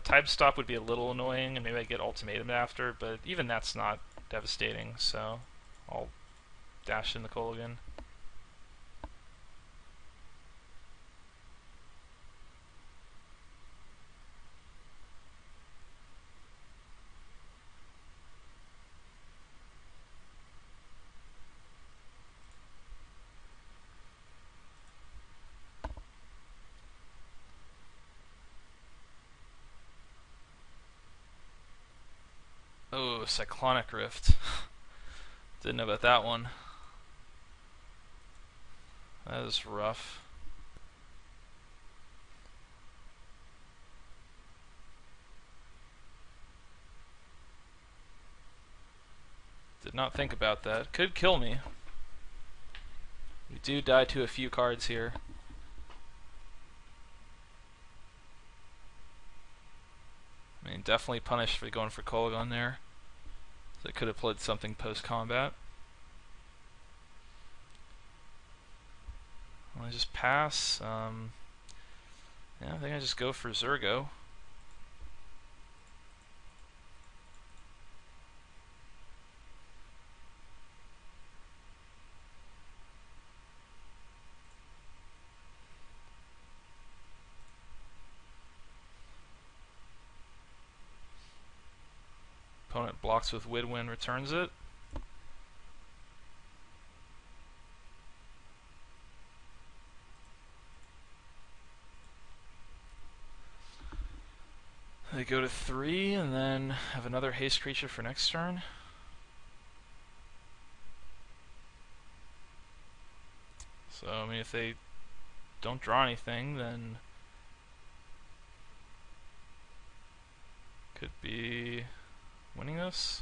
Time stop would be a little annoying, and maybe I get ultimatum after, but even that's not devastating, so I'll dash in the coal again. Oh, Cyclonic Rift. Didn't know about that one. That is rough. Did not think about that. Could kill me. We do die to a few cards here. I mean, definitely punished for going for Kolaghan there. So I could have played something post-combat. I just pass. Yeah, I think I just go for Zergo. Opponent blocks with Widwin, returns it. They go to 3 and then have another haste creature for next turn. So, I mean, if they don't draw anything, then could be winning this.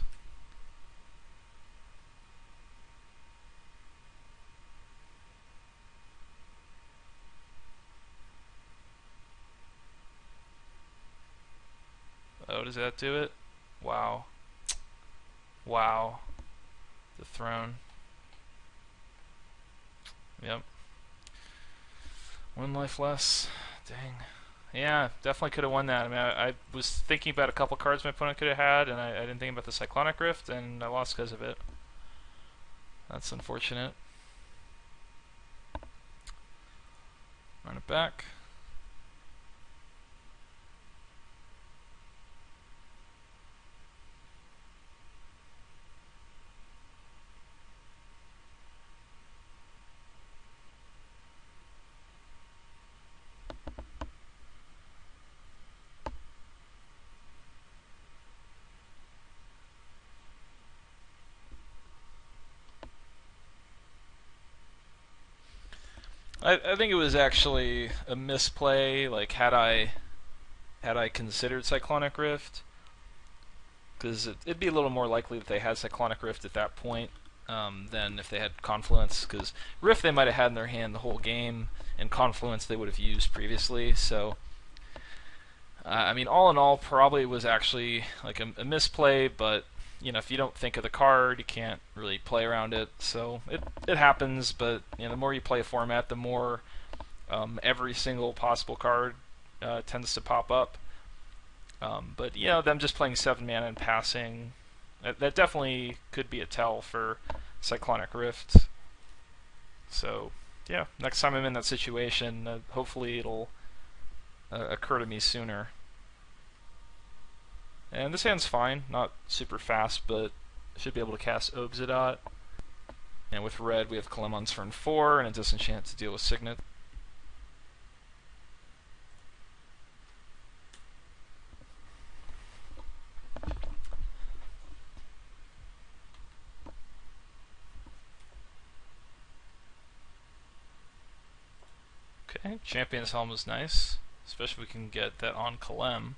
Oh, does that do it? Wow. Wow. The throne. Yep. 1 life less. Dang. Yeah, definitely could have won that. I mean, I was thinking about a couple cards my opponent could have had, and I didn't think about the Cyclonic Rift, and I lost because of it. That's unfortunate. Run it back. I think it was actually a misplay. Like, had I considered Cyclonic Rift, because it'd be a little more likely that they had Cyclonic Rift at that point than if they had Confluence. Because Rift they might have had in their hand the whole game, and Confluence they would have used previously. So, I mean, all in all, probably it was actually like a misplay. But you know, if you don't think of the card, you can't really play around it. So it happens. But you know, the more you play a format, the more every single possible card tends to pop up. But you know, them just playing 7 mana and passing, that definitely could be a tell for Cyclonic Rift. So yeah, next time I'm in that situation, hopefully it'll occur to me sooner. And this hand's fine, not super fast, but I should be able to cast Obsidian. And with red, we have Kalem on turn 4 and a disenchant to deal with Signet. Okay, Champion's Helm is nice, especially if we can get that on Kalem.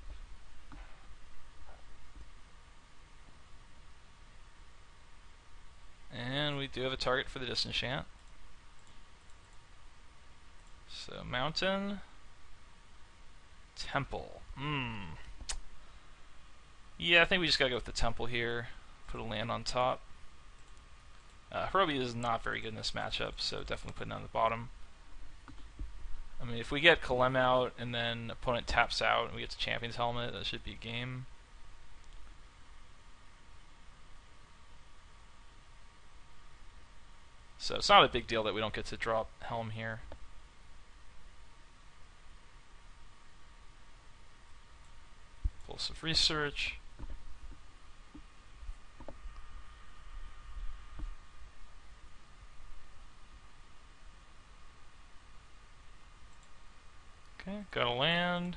And we do have a target for the disenchant. So mountain, temple. Yeah, I think we just gotta go with the temple here. Put a land on top. Hirobi is not very good in this matchup, so definitely putting it on the bottom. I mean, if we get Kalem out and then opponent taps out and we get to Champion's Helmet, that should be game. So it's not a big deal that we don't get to drop Helm here. Impulsive Research. Okay, got a land.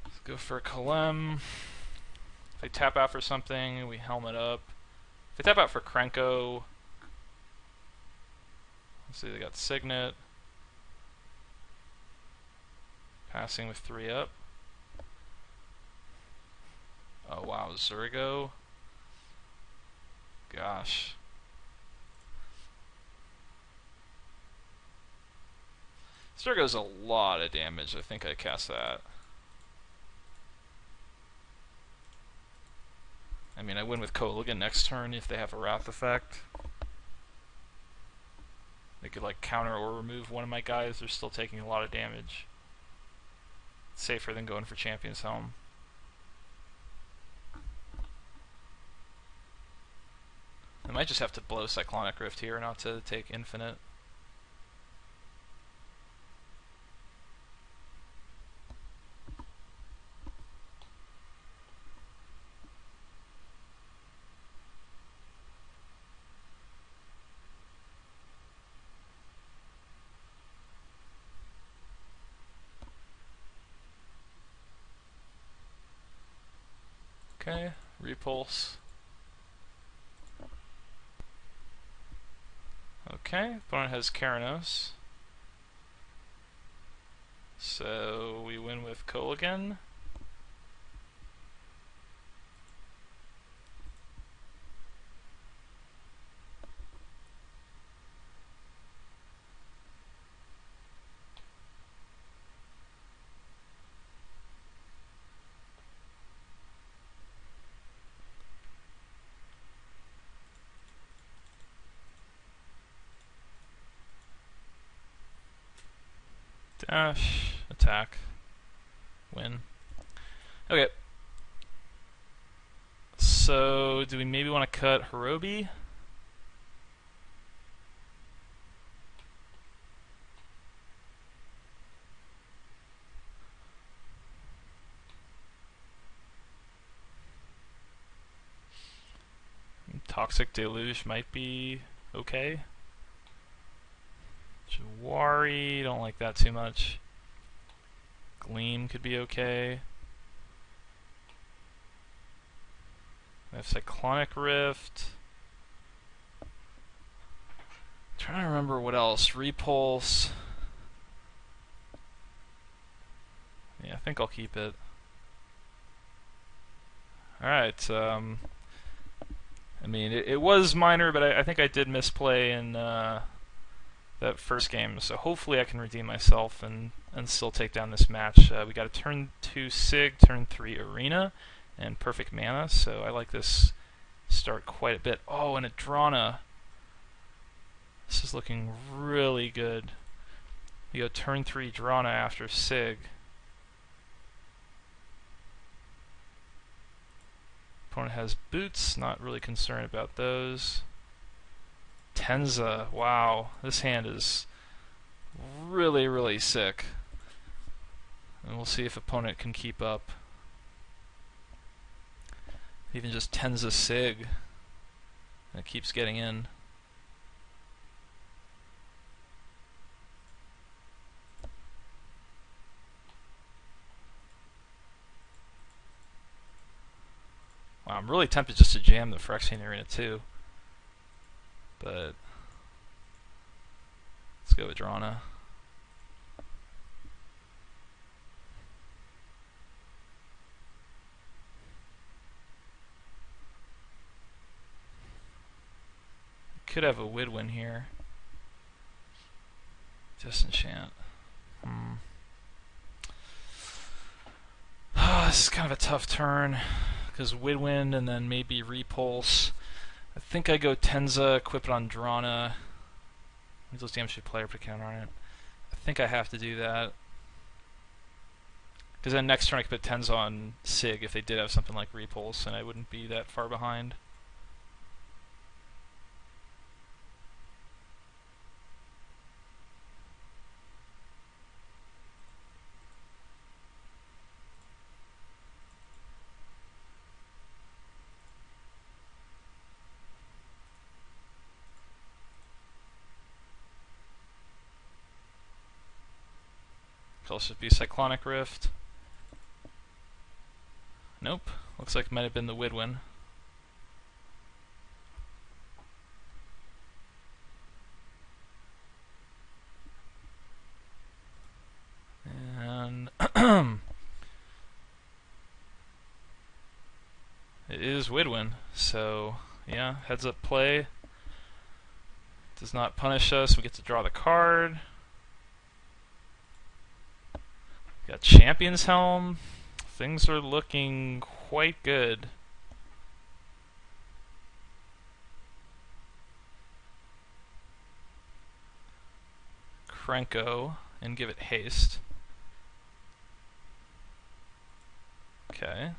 Let's go for a Kalem. If they tap out for something, we helmet up. If they tap out for Krenko, let's see, they got Signet. Passing with 3 up. Oh wow, Zurgo. Gosh. Zurgo's a lot of damage. I think I cast that. I mean, I win with Koligan next turn if they have a Wrath effect. They could like counter or remove one of my guys. They're still taking a lot of damage. It's safer than going for Champion's Helm. I might just have to blow Cyclonic Rift here not to take infinite. Okay, repulse. Okay, opponent has Keranos. So we win with Koligan. Dash, attack, win. Okay. So, do we maybe want to cut Hirobi? Toxic Deluge might be okay. Jawari, don't like that too much. Gleam could be okay. We have Cyclonic Rift. Trying to remember what else. Repulse. Yeah, I think I'll keep it. Alright, I mean, it was minor, but I think I did misplay in that first game, so hopefully I can redeem myself and still take down this match. We got a turn 2 Sig, turn 3 Arena, and perfect mana, so I like this start quite a bit. Oh, and Adrana. This is looking really good. We go turn 3 Drana after Sig. Opponent has boots, not really concerned about those. Tenza, wow, this hand is really really, really sick. And we'll see if opponent can keep up. Even just Tenza Sig. And it keeps getting in. Wow, I'm really tempted just to jam the Phyrexian Arena too. But let's go with Drana. Could have a Widwin here. Disenchant. This is kind of a tough turn, because Widwin and then maybe Repulse. I think I go Tenza, equip it on Drana. Those damage to player put a counter on it. I think I have to do that. Because then next turn I could put Tenza on Sig if they did have something like Repulse, and I wouldn't be that far behind. Could also be Cyclonic Rift. Nope. Looks like it might have been the Widwin. And it is Widwin. So yeah, heads up play. Does not punish us. We get to draw the card. Got Champion's Helm. Things are looking quite good. Krenko and give it haste. Okay.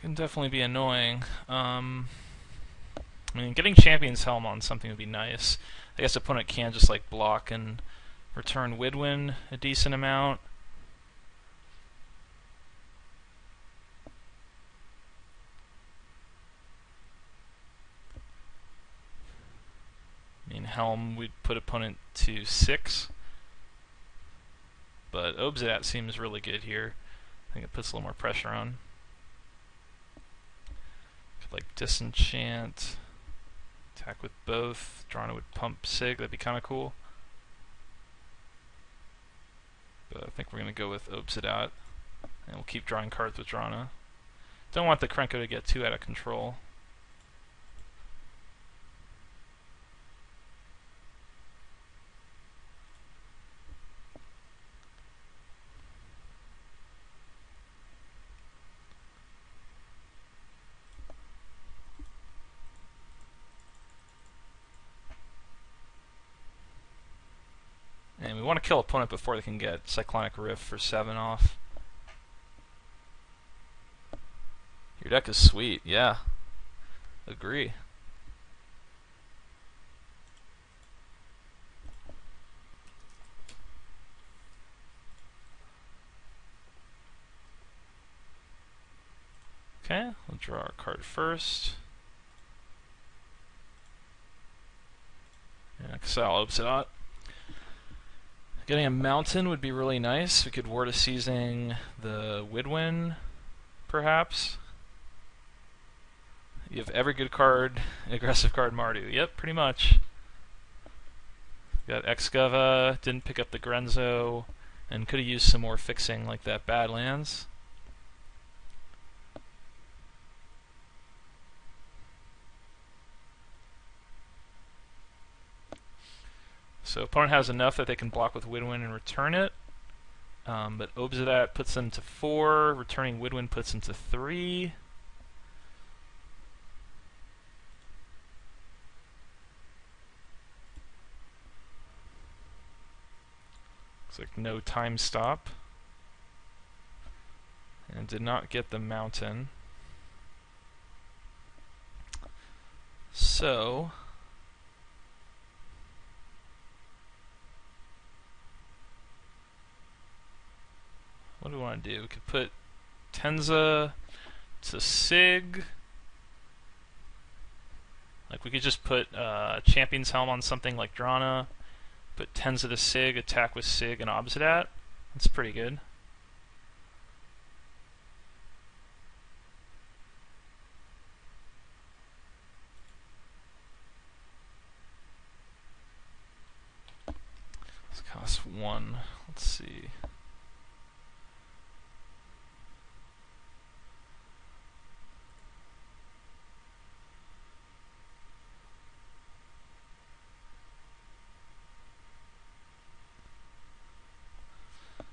Can definitely be annoying. I mean, getting Champion's Helm on something would be nice. I guess opponent can just like block and return Widwin a decent amount. I mean, Helm would put opponent to 6. But Obsidian seems really good here. I think it puts a little more pressure on. Like Disenchant, attack with both. Drana would pump Sig, that'd be kind of cool. But I think we're going to go with Obsidian, and we'll keep drawing cards with Drana. Don't want the Krenko to get too out of control. And we want to kill opponent before they can get Cyclonic Rift for 7 off. Your deck is sweet, yeah. Agree. Okay, we'll draw our card first. Yeah, Exile Obsidian. Getting a mountain would be really nice. We could Ward of Seizing the Widwin, perhaps. You have every good card, aggressive card Mardu. Yep, pretty much. Got Excava, didn't pick up the Grenzo, and could have used some more fixing like that Badlands. So opponent has enough that they can block with Widwin and return it. But Obsidian puts them to 4, returning Widwin puts them to 3. Looks like no time stop. And did not get the mountain. So what do we want to do? We could put Tenza to Sig. Like we could just put Champion's Helm on something like Drana, put Tenza to Sig, attack with Sig and Obsidat. That's pretty good. This costs 1. Let's see.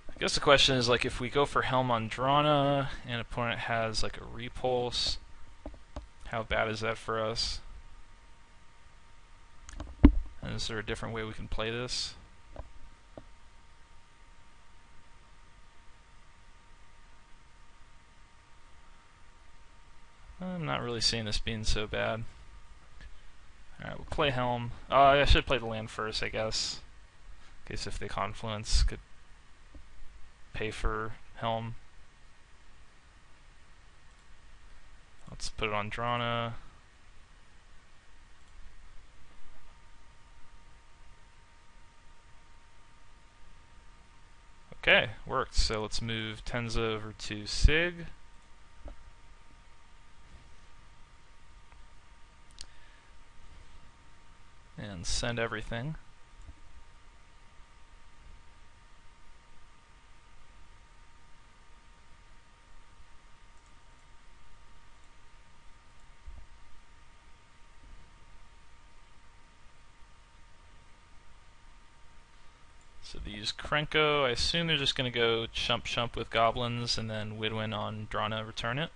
I guess the question is, like, if we go for Helm on Drana and opponent has like a repulse, how bad is that for us? And is there a different way we can play this? I'm not really seeing this being so bad. Alright, we'll play Helm. I should play the land first, I guess. In case if they confluence, could pay for Helm. Let's put it on Drana. Okay, worked. So let's move Tenza over to Sig. And send everything. So these Krenko, I assume they're just going to go chump with goblins and then Widwin on Drana, return it.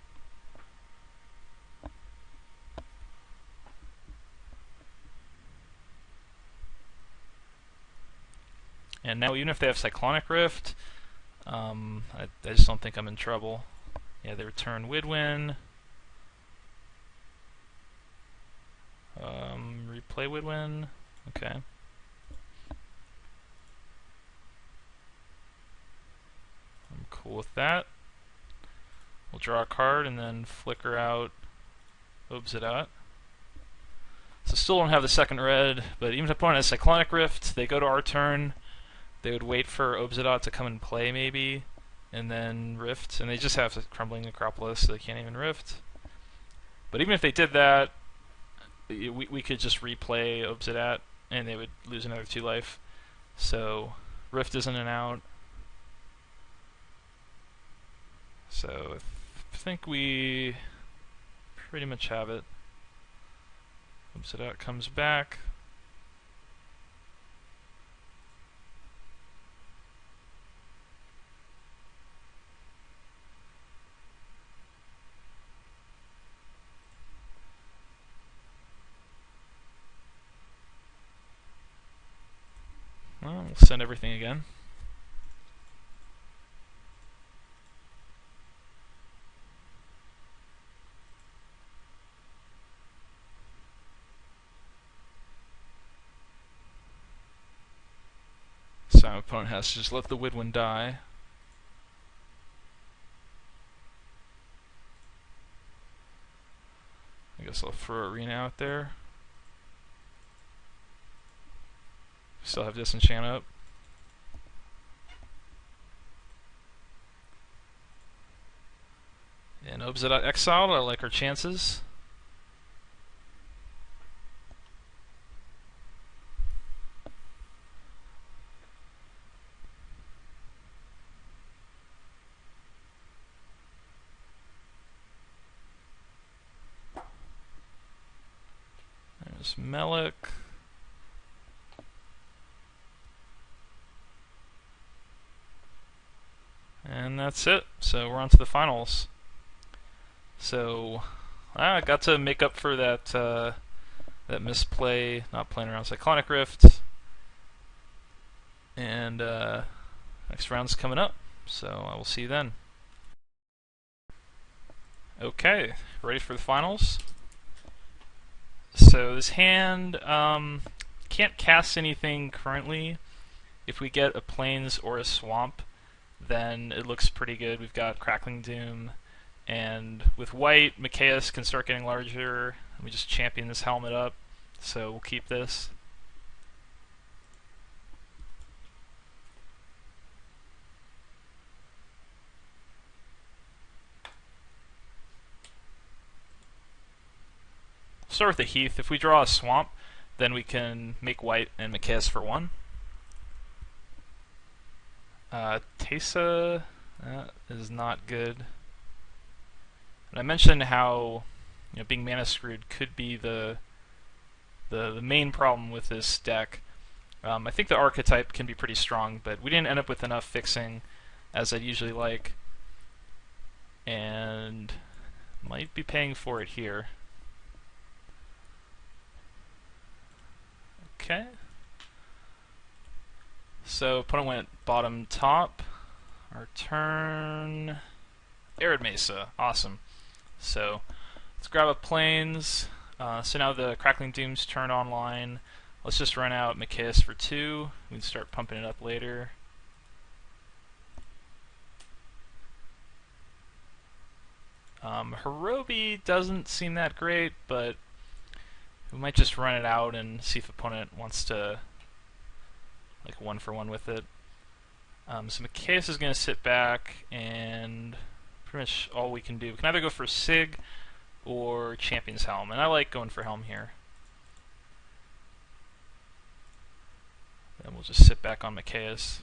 And now even if they have Cyclonic Rift, I just don't think I'm in trouble. Yeah, they return Widwin. Replay Widwin. Okay. I'm cool with that. We'll draw a card and then flicker out Obsidat. So still don't have the second red, but even if opponent has Cyclonic Rift, they go to our turn. They would wait for Obsidat to come and play maybe, and then Rift, and they just have Crumbling Necropolis, so they can't even Rift. But even if they did that, we could just replay Obsidat, and they would lose another 2 life. So Rift isn't an out. So I think we pretty much have it. Obsidat comes back. Well, we'll send everything again. So my opponent has to just let the Widwin die. I guess I'll throw Arena out there. Still have Disenchant up. And Obsidat exiled, I like our chances. There's Melik. And that's it. So we're on to the finals. So I got to make up for that that misplay, not playing around Cyclonic Rift, and Next round's coming up, so I will see you then. Okay, ready for the finals? So this hand can't cast anything currently. If we get a plains or a swamp, then it looks pretty good. We've got Crackling Doom, and with white, Mikaeus can start getting larger. We just champion this helmet up, so we'll keep this. Start with the Heath. If we draw a swamp, then we can make white and Mikaeus for 1. Teysa is not good. And I mentioned how being mana screwed could be the main problem with this deck. I think the archetype can be pretty strong, but we didn't end up with enough fixing as I'd usually like, and might be paying for it here. Okay. So opponent went bottom top. Our turn. Arid Mesa. Awesome. So let's grab a plains. So now the Crackling Doom's turned online. Let's just run out Mikaeus for 2. We can start pumping it up later. Hirobi doesn't seem that great, but we might just run it out and see if opponent wants to like 1-for-1 with it. So Mikaeus is going to sit back, and pretty much all we can do. We can either go for Sig or Champion's Helm, and I like going for Helm here. Then we'll just sit back on Mikaeus.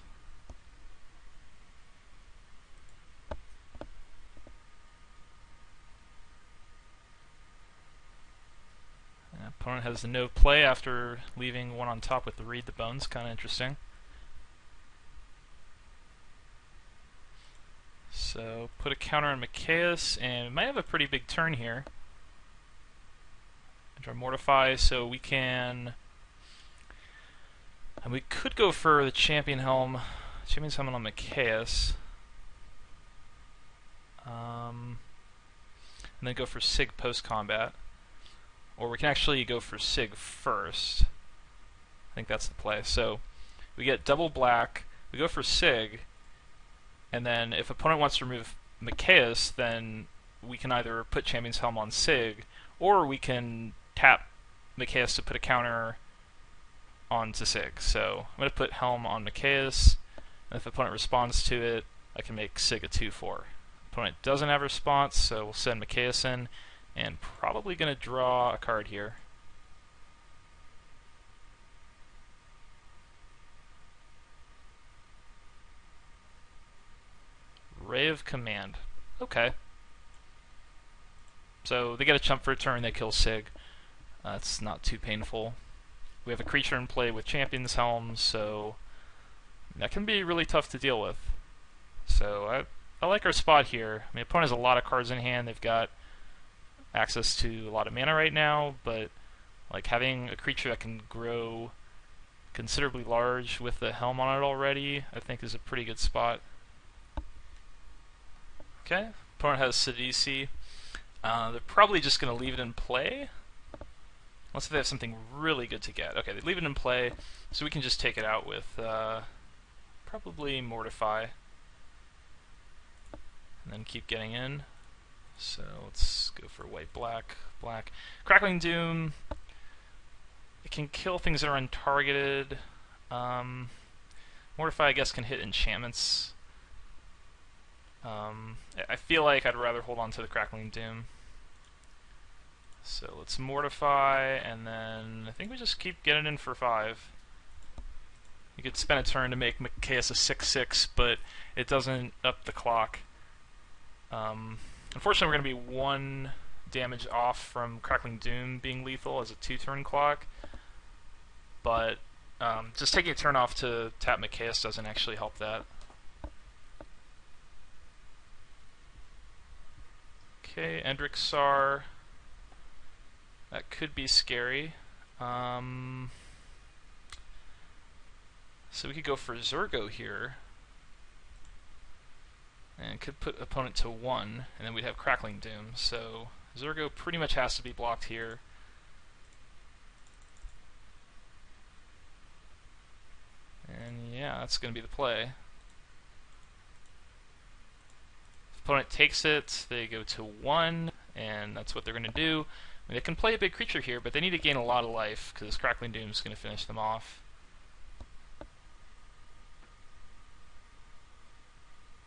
Opponent has the no play after leaving one on top with the Read the Bones. Kind of interesting. So put a counter on Mikaeus, and we might have a pretty big turn here. Draw Mortify, so we can... And we could go for the Champion's Helm on Mikaeus. And then go for Sig post-combat. Or we can actually go for Sig first. I think that's the play. So we get double black, we go for Sig, and then if opponent wants to remove Mikaeus, then we can either put Champion's Helm on Sig, or we can tap Mikaeus to put a counter onto Sig. So I'm going to put Helm on Mikaeus, and if opponent responds to it, I can make Sig a 2-4. Opponent doesn't have a response, so we'll send Mikaeus in, and probably going to draw a card here. Ray of Command. Okay. So they get a chump for a turn, they kill Sig. That's not too painful. We have a creature in play with Champion's Helm, so that can be really tough to deal with. So I like our spot here. I mean, opponent has a lot of cards in hand. They've got access to a lot of mana right now, but like having a creature that can grow considerably large with the Helm on it already, I think is a pretty good spot. Okay, opponent has Sidisi. They're probably just going to leave it in play, unless they have something really good to get. Okay, they leave it in play, so we can just take it out with probably Mortify, and then keep getting in. So let's go for white, black, black. Crackling Doom. It can kill things that are untargeted. Mortify, I guess, can hit enchantments. I feel like I'd rather hold on to the Crackling Doom. So let's Mortify, and then I think we just keep getting in for 5. You could spend a turn to make Mikaeus a 6/6, but it doesn't up the clock. Unfortunately, we're going to be 1 damage off from Crackling Doom being lethal as a 2-turn clock, but just taking a turn off to tap Mikaeus doesn't actually help that. Okay, Endrixar. That could be scary. So we could go for Zurgo here. And could put opponent to 1, and then we'd have Crackling Doom. So Zurgo pretty much has to be blocked here. And yeah, that's going to be the play. If opponent takes it, they go to 1, and that's what they're going to do. I mean, they can play a big creature here, but they need to gain a lot of life, because Crackling Doom is going to finish them off.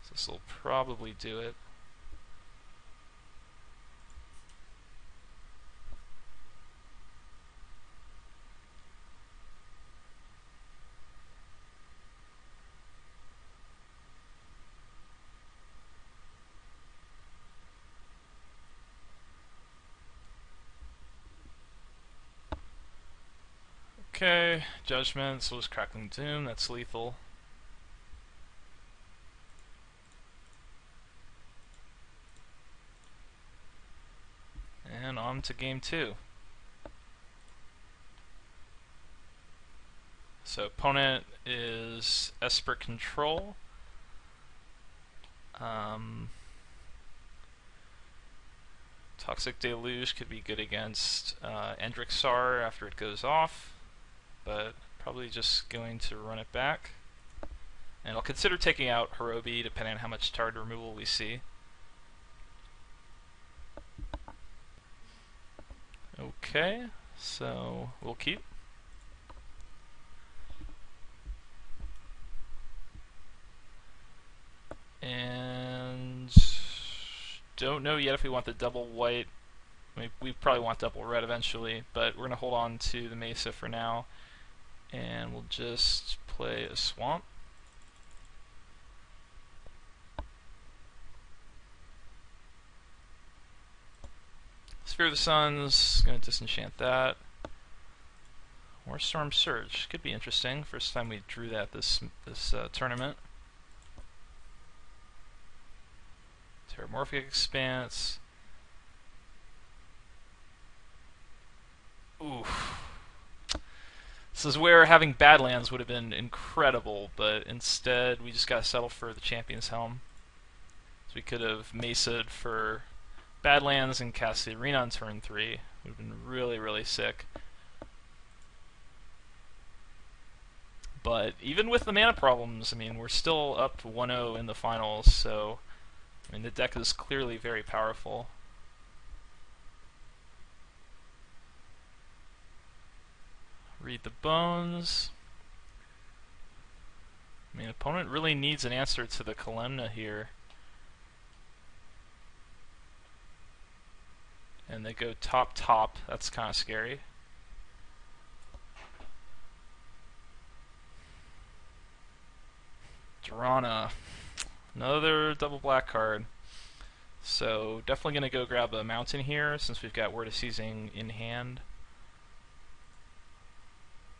So this will probably do it. Okay, Judgment, so is Crackling Doom, that's lethal. And on to game 2. So opponent is Esper Control. Toxic Deluge could be good against Endrixar after it goes off, but probably just going to run it back. And I'll consider taking out Hirobi depending on how much target removal we see. Okay, so we'll keep. And don't know yet if we want the double white. I mean, we probably want double red eventually, but we're going to hold on to the Mesa for now. And we'll just play a Swamp. Sphere of the Suns, going to disenchant that. Or Storm Surge, could be interesting. First time we drew that this tournament. Terramorphic Expanse. Oof. This is where having Badlands would have been incredible, but instead we just got to settle for the Champion's Helm. So we could have Mesa'd for Badlands and cast the Arena on turn 3. Would have been really, really sick. But even with the mana problems, I mean, we're still up 1-0 in the finals, so I mean, the deck is clearly very powerful. Read the Bones. I mean, opponent really needs an answer to the Kalemna here. And they go top. That's kind of scary. Drana. Another double black card. So definitely going to go grab a mountain here since we've got Word of Seizing in hand.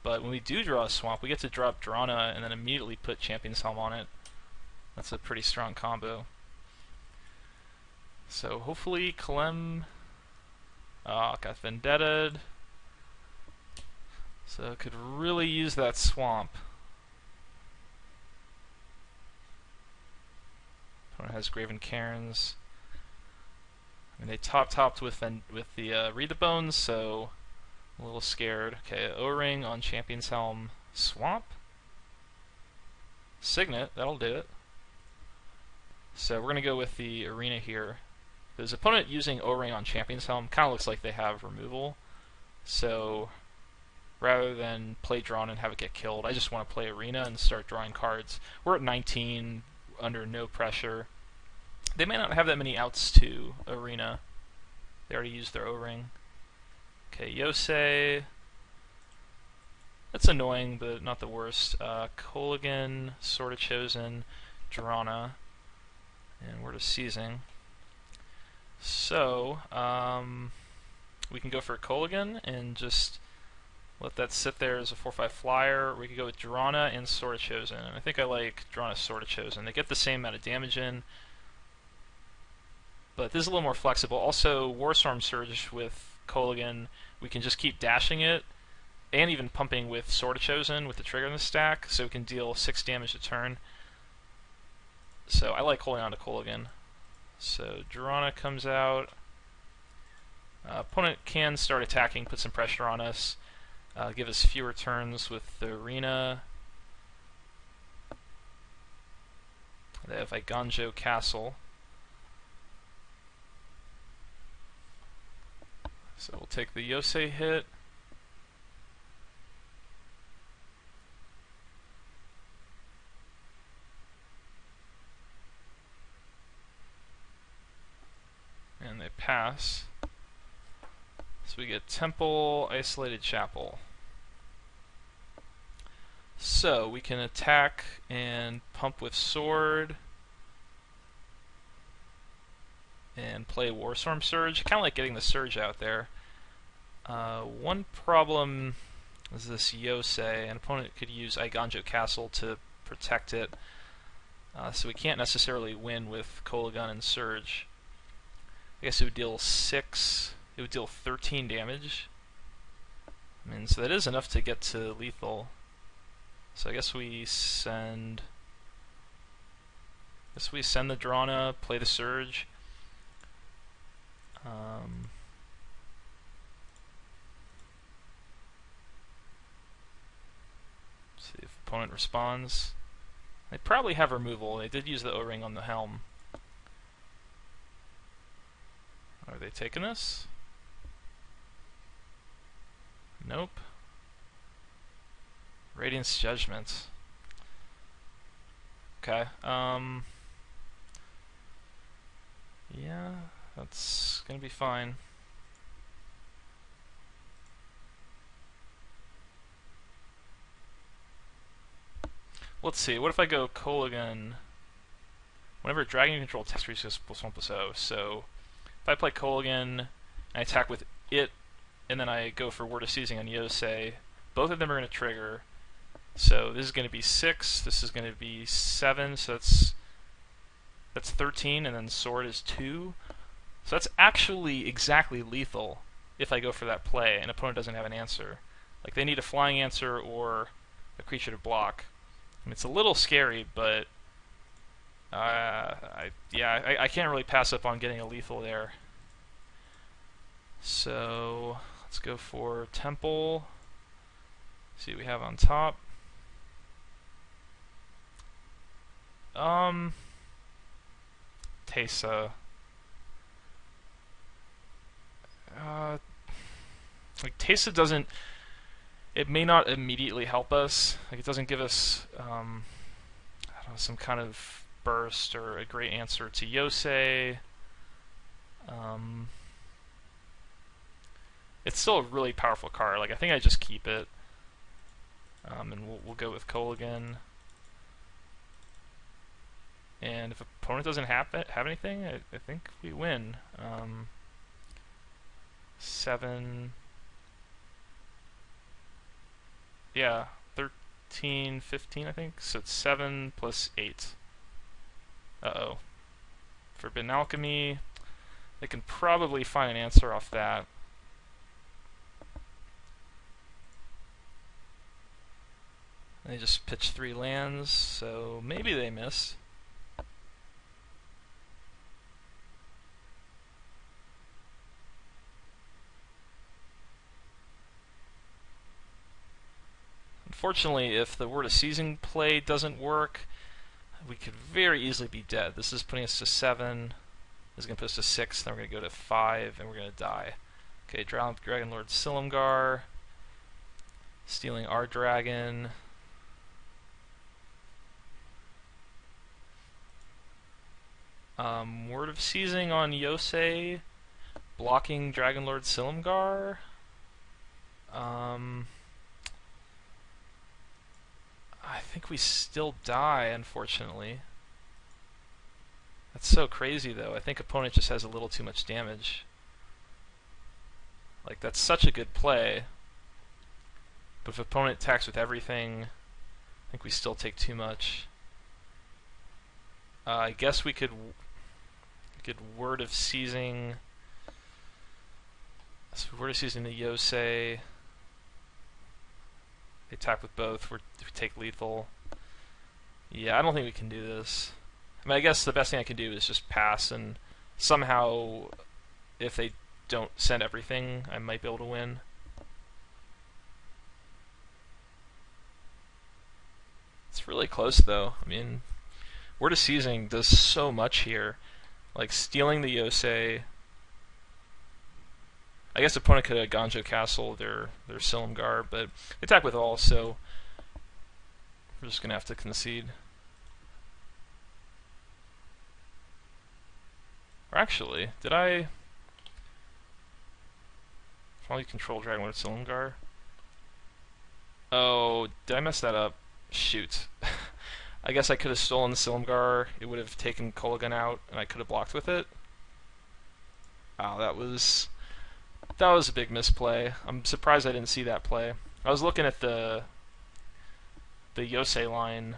But when we do draw a swamp, we get to drop Drana and then immediately put Champion's Helm on it. That's a pretty strong combo. So hopefully Kalem got Vendetta'd. So could really use that swamp. Opponent has Graven Cairns. I mean, they topped with the Read the Bones, so I'm a little scared. Okay, O-Ring on Champion's Helm. Swamp. Signet, that'll do it. So we're going to go with the Arena here. His opponent using O-Ring on Champion's Helm kind of looks like they have removal. So rather than play Drawn and have it get killed, I just want to play Arena and start drawing cards. We're at 19, under no pressure. They may not have that many outs to Arena. They already used their O-Ring. Okay, Yosei. That's annoying, but not the worst. Kolaghan, Sword of Chosen, Drana, and Word of Seizing. So, we can go for Kolaghan and just let that sit there as a 4/5 flyer. We could go with Drana and Sword of Chosen. I think I like Drana's Sword of Chosen. They get the same amount of damage in, but this is a little more flexible. Also, Warstorm Surge with Kolaghan, we can just keep dashing it, and even pumping with Sword of Chosen with the trigger in the stack, so we can deal 6 damage a turn. So I like holding on to Kolaghan. So Drana comes out. Opponent can start attacking, put some pressure on us, give us fewer turns with the Arena. They have Iganjo Castle. So we'll take the Yosei hit. And they pass. So we get Temple, Isolated Chapel. So we can attack and pump with Sword and play Warstorm Surge. Kind of like getting the Surge out there. One problem is this Yosei. An opponent could use Iganjo Castle to protect it. So we can't necessarily win with Kolaghan and Surge. I guess it would deal 6. It would deal 13 damage. I mean, so that is enough to get to lethal. So I guess we send. The Drana, play the Surge. See if opponent responds. They probably have removal. They did use the O-ring on the helm. Are they taking this? Nope. Radiant's Judgment. Okay. Yeah, that's gonna be fine. Let's see. What if I go Kolaghan? Whenever Dragon Control text reaches +1/+0. So if I play Kolaghan and I attack with it, and then I go for Word of Seizing on Yosei, both of them are going to trigger. So this is going to be 6, this is going to be 7, so that's 13, and then Sword is 2. So that's actually exactly lethal if I go for that play, and opponent doesn't have an answer. Like, they need a flying answer or a creature to block. I mean, it's a little scary, but I can't really pass up on getting a lethal there. So let's go for Temple. See what we have on top. Teysa. Like, Teysa doesn't. It may not immediately help us. Like, it doesn't give us I don't know, some kind of burst or a great answer to Yosei. It's still a really powerful card. Like, I think I just keep it. And we'll go with Kolaghan. And if opponent doesn't have anything, I think we win. 7. Yeah, 13, 15, I think. So it's 7 plus 8. Uh-oh. Forbidden Alchemy. They can probably find an answer off that. They just pitched 3 lands, so maybe they miss. Unfortunately, if the Word of Seizing play doesn't work, we could very easily be dead. This is putting us to 7. This is going to put us to 6. Then we're going to go to 5, and we're going to die. Okay, Dragon Lord Silumgar. Stealing our dragon. Word of Seizing on Yosei. Blocking Dragon Lord Silumgar. I think we still die, unfortunately. That's so crazy, though. I think opponent just has a little too much damage. Like, that's such a good play. But if opponent attacks with everything, I think we still take too much. I guess we could get Word of Seizing. So Word of Seizing the Yosei. They attack with both. We take lethal. Yeah, I don't think we can do this. I mean, I guess the best thing I can do is just pass, and somehow, if they don't send everything, I might be able to win. It's really close, though. I mean, Word of Seizing does so much here. Like, stealing the Yosei. I guess the opponent could have Ganjo Castle their Silumgar, but they attack with all, so we're just going to have to concede. Or actually, did I probably control Dragon Lord Silumgar? Oh, did I mess that up? Shoot. I guess I could have stolen the Silumgar, it would have taken Kolaghan out, and I could have blocked with it. Oh, that was a big misplay. I'm surprised I didn't see that play. I was looking at the Yosei line.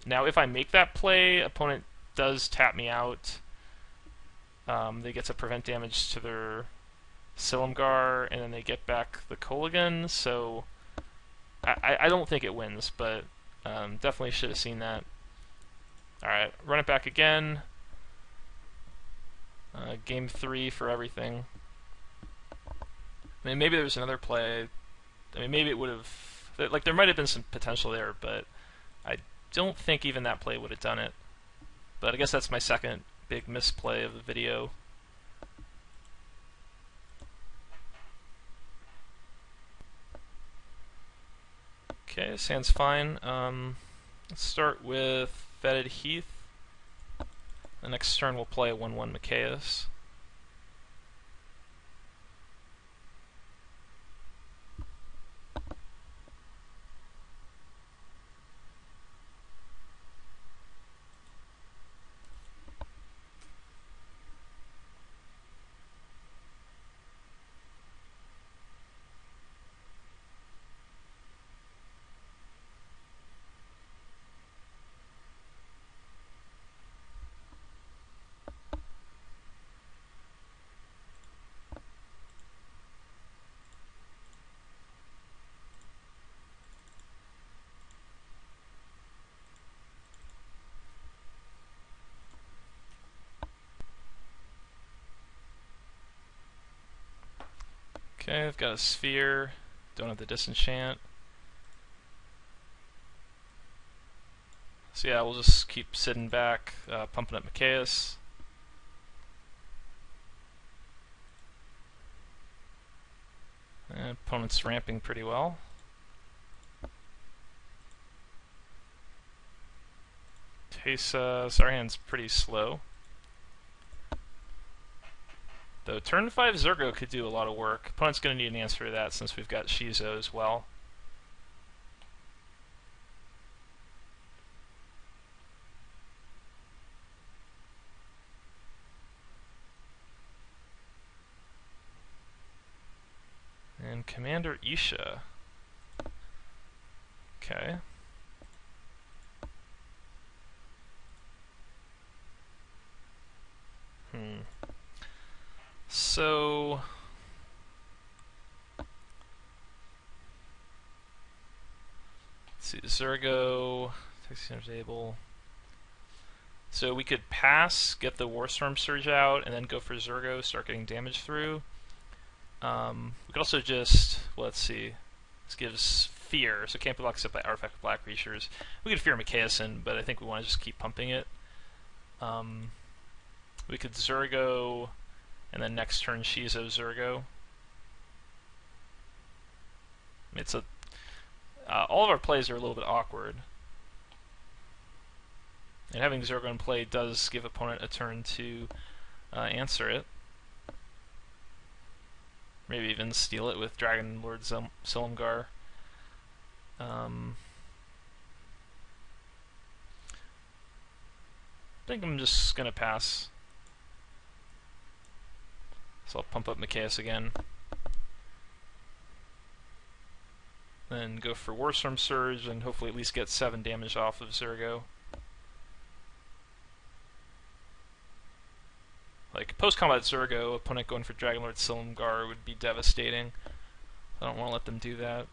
Now, if I make that play, opponent does tap me out. They get to prevent damage to their Silumgar, and then they get back the Kolaghan, so I don't think it wins, but definitely should have seen that. Alright, run it back again. Game 3 for everything. I mean, maybe there was another play. I mean, maybe it would have... Like, there might have been some potential there, but I don't think even that play would have done it. But I guess that's my second big misplay of the video. Okay, this hand's fine. Let's start with Fetid Heath. The next turn we'll play a 1-1 Mikaeus. Okay, I've got a sphere, don't have the disenchant. So yeah, we'll just keep sitting back, pumping up Mikaeus. And opponent's ramping pretty well. Our hand's pretty slow. Though turn 5 Zergo could do a lot of work. Opponent's going to need an answer to that since we've got Shizo as well. And Commander Isha. Okay. So let's see, Zergo, Texas Table. So we could pass, get the Warstorm Surge out, and then go for Zergo, start getting damage through. We could also just, well, let's see, this gives Fear, so can't be blocked except by Artifact Black Creatures. We could Fear Mikaeus in, but I think we want to just keep pumping it. We could Zergo, and then next turn Shizo Zergo. It's a all of our plays are a little bit awkward, and having Zergo in play does give opponent a turn to answer it. Maybe even steal it with Dragon Lord Silumgar. I think I'm just gonna pass. So I'll pump up Mikaeus again. Then go for Warstorm Surge and hopefully at least get 7 damage off of Zergo. Like, post-combat Zergo, opponent going for Dragon Lord Silumgar would be devastating. I don't want to let them do that.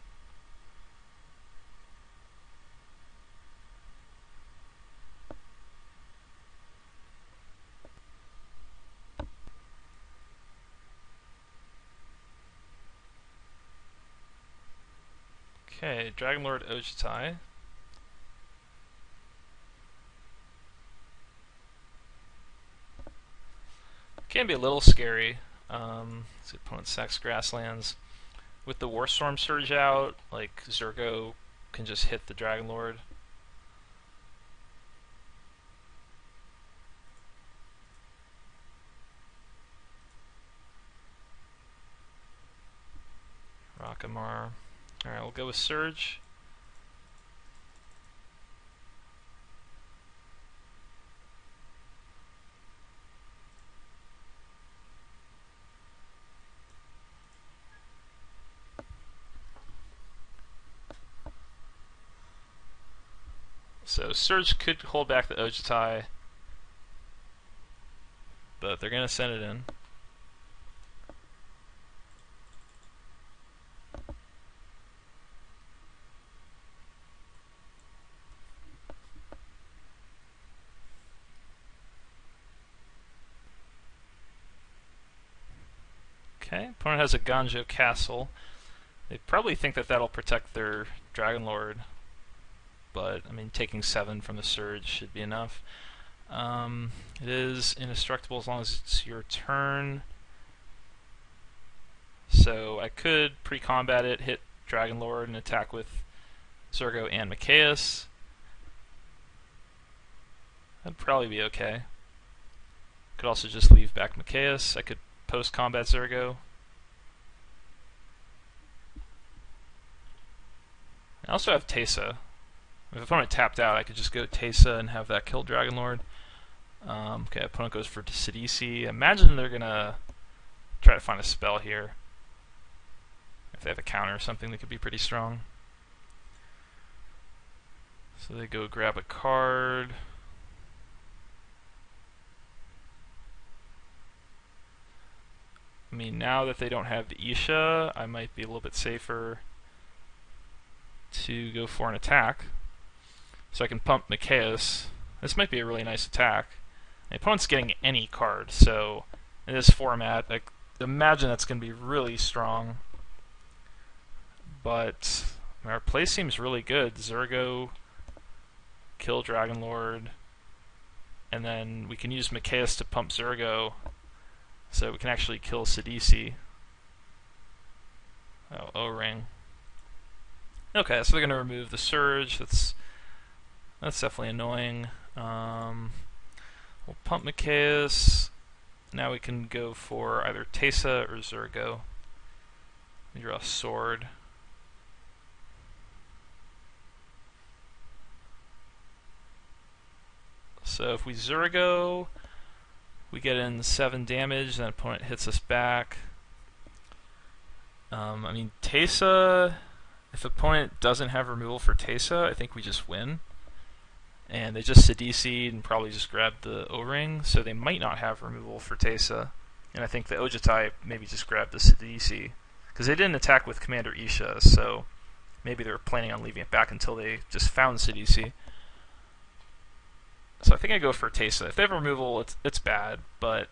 Okay, Dragonlord Ojitai. Can be a little scary. The opponent sacks grasslands. With the Warstorm Surge out, like Zergo can just hit the Dragonlord. Rockamar. Alright, we'll go with Surge. So Surge could hold back the Ojitai, but they're going to send it in. Okay, opponent has a Ganjo Castle. They probably think that that'll protect their Dragonlord, but I mean, taking 7 from the Surge should be enough. It is indestructible as long as it's your turn. So I could pre-combat it, hit Dragonlord, and attack with Zergo and Mikaeus. That'd probably be okay. Could also just leave back Mikaeus. I could post-combat Zergo. I also have Teysa. If opponent tapped out, I could just go Teysa and have that kill Dragonlord. Okay, opponent goes for Sidisi. Imagine they're gonna try to find a spell here. If they have a counter or something, they could be pretty strong. So they go grab a card. I mean, now that they don't have the Isha, I might be a little bit safer to go for an attack. So I can pump Mikaeus. This might be a really nice attack. The opponent's getting any card, so in this format, I imagine that's going to be really strong. But our play seems really good. Zergo, kill Dragonlord, and then we can use Mikaeus to pump Zergo, so we can actually kill Sidisi. Oh, O-Ring. Okay, so they're going to remove the Surge. That's definitely annoying. We'll pump Mikaeus. Now we can go for either Teysa or Zergo. We draw a sword. So if we Zergo, we get in 7 damage, then opponent hits us back. I mean, Teysa, if opponent doesn't have removal for Teysa, I think we just win. And they just Sidisi'd and probably just grabbed the O-Ring, so they might not have removal for Teysa. And I think the Ojitai maybe just grabbed the Sidisi, because they didn't attack with Commander Isha, so maybe they were planning on leaving it back until they just found Sidisi. So I think I go for Teysa. If they have removal, it's bad, but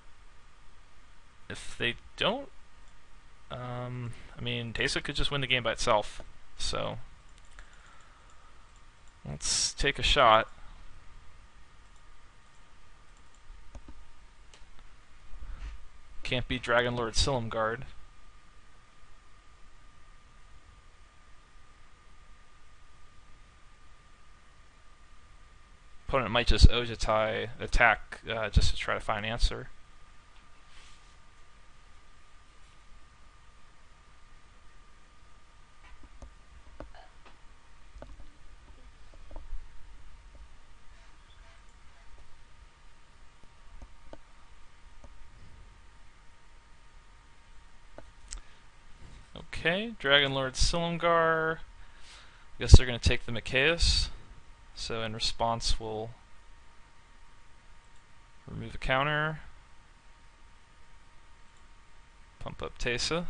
if they don't, I mean, Teysa could just win the game by itself. So let's take a shot. Can't beat Dragonlord Silumgard. Opponent might just Ojitai attack just to try to find an answer. Okay, Dragonlord Silumgar. I guess they're going to take the Mikaeus. So in response, we'll remove a counter. Pump up Teysa.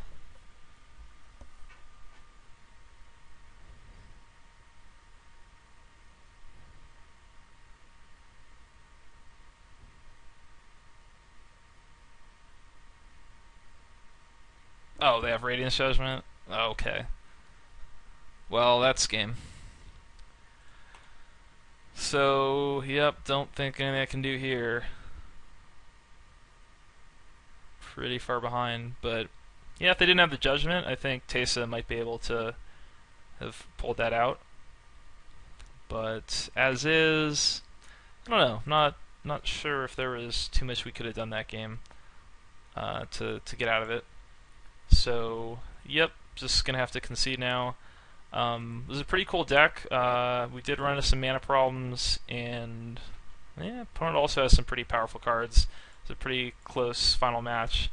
Oh, they have Radiance Judgment? Oh, okay. Well, that's game. So, yep, don't think anything I can do here. Pretty far behind, but yeah, if they didn't have the judgment, I think Teysa might be able to have pulled that out. But as is, I don't know. Not sure if there was too much we could have done that game to get out of it. So, yep, just gonna have to concede now. This is a pretty cool deck. We did run into some mana problems, and yeah, opponent also has some pretty powerful cards. It's a pretty close final match.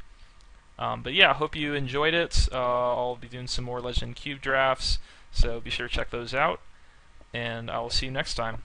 But yeah, I hope you enjoyed it. I'll be doing some more Legend Cube drafts, so be sure to check those out, and I will see you next time.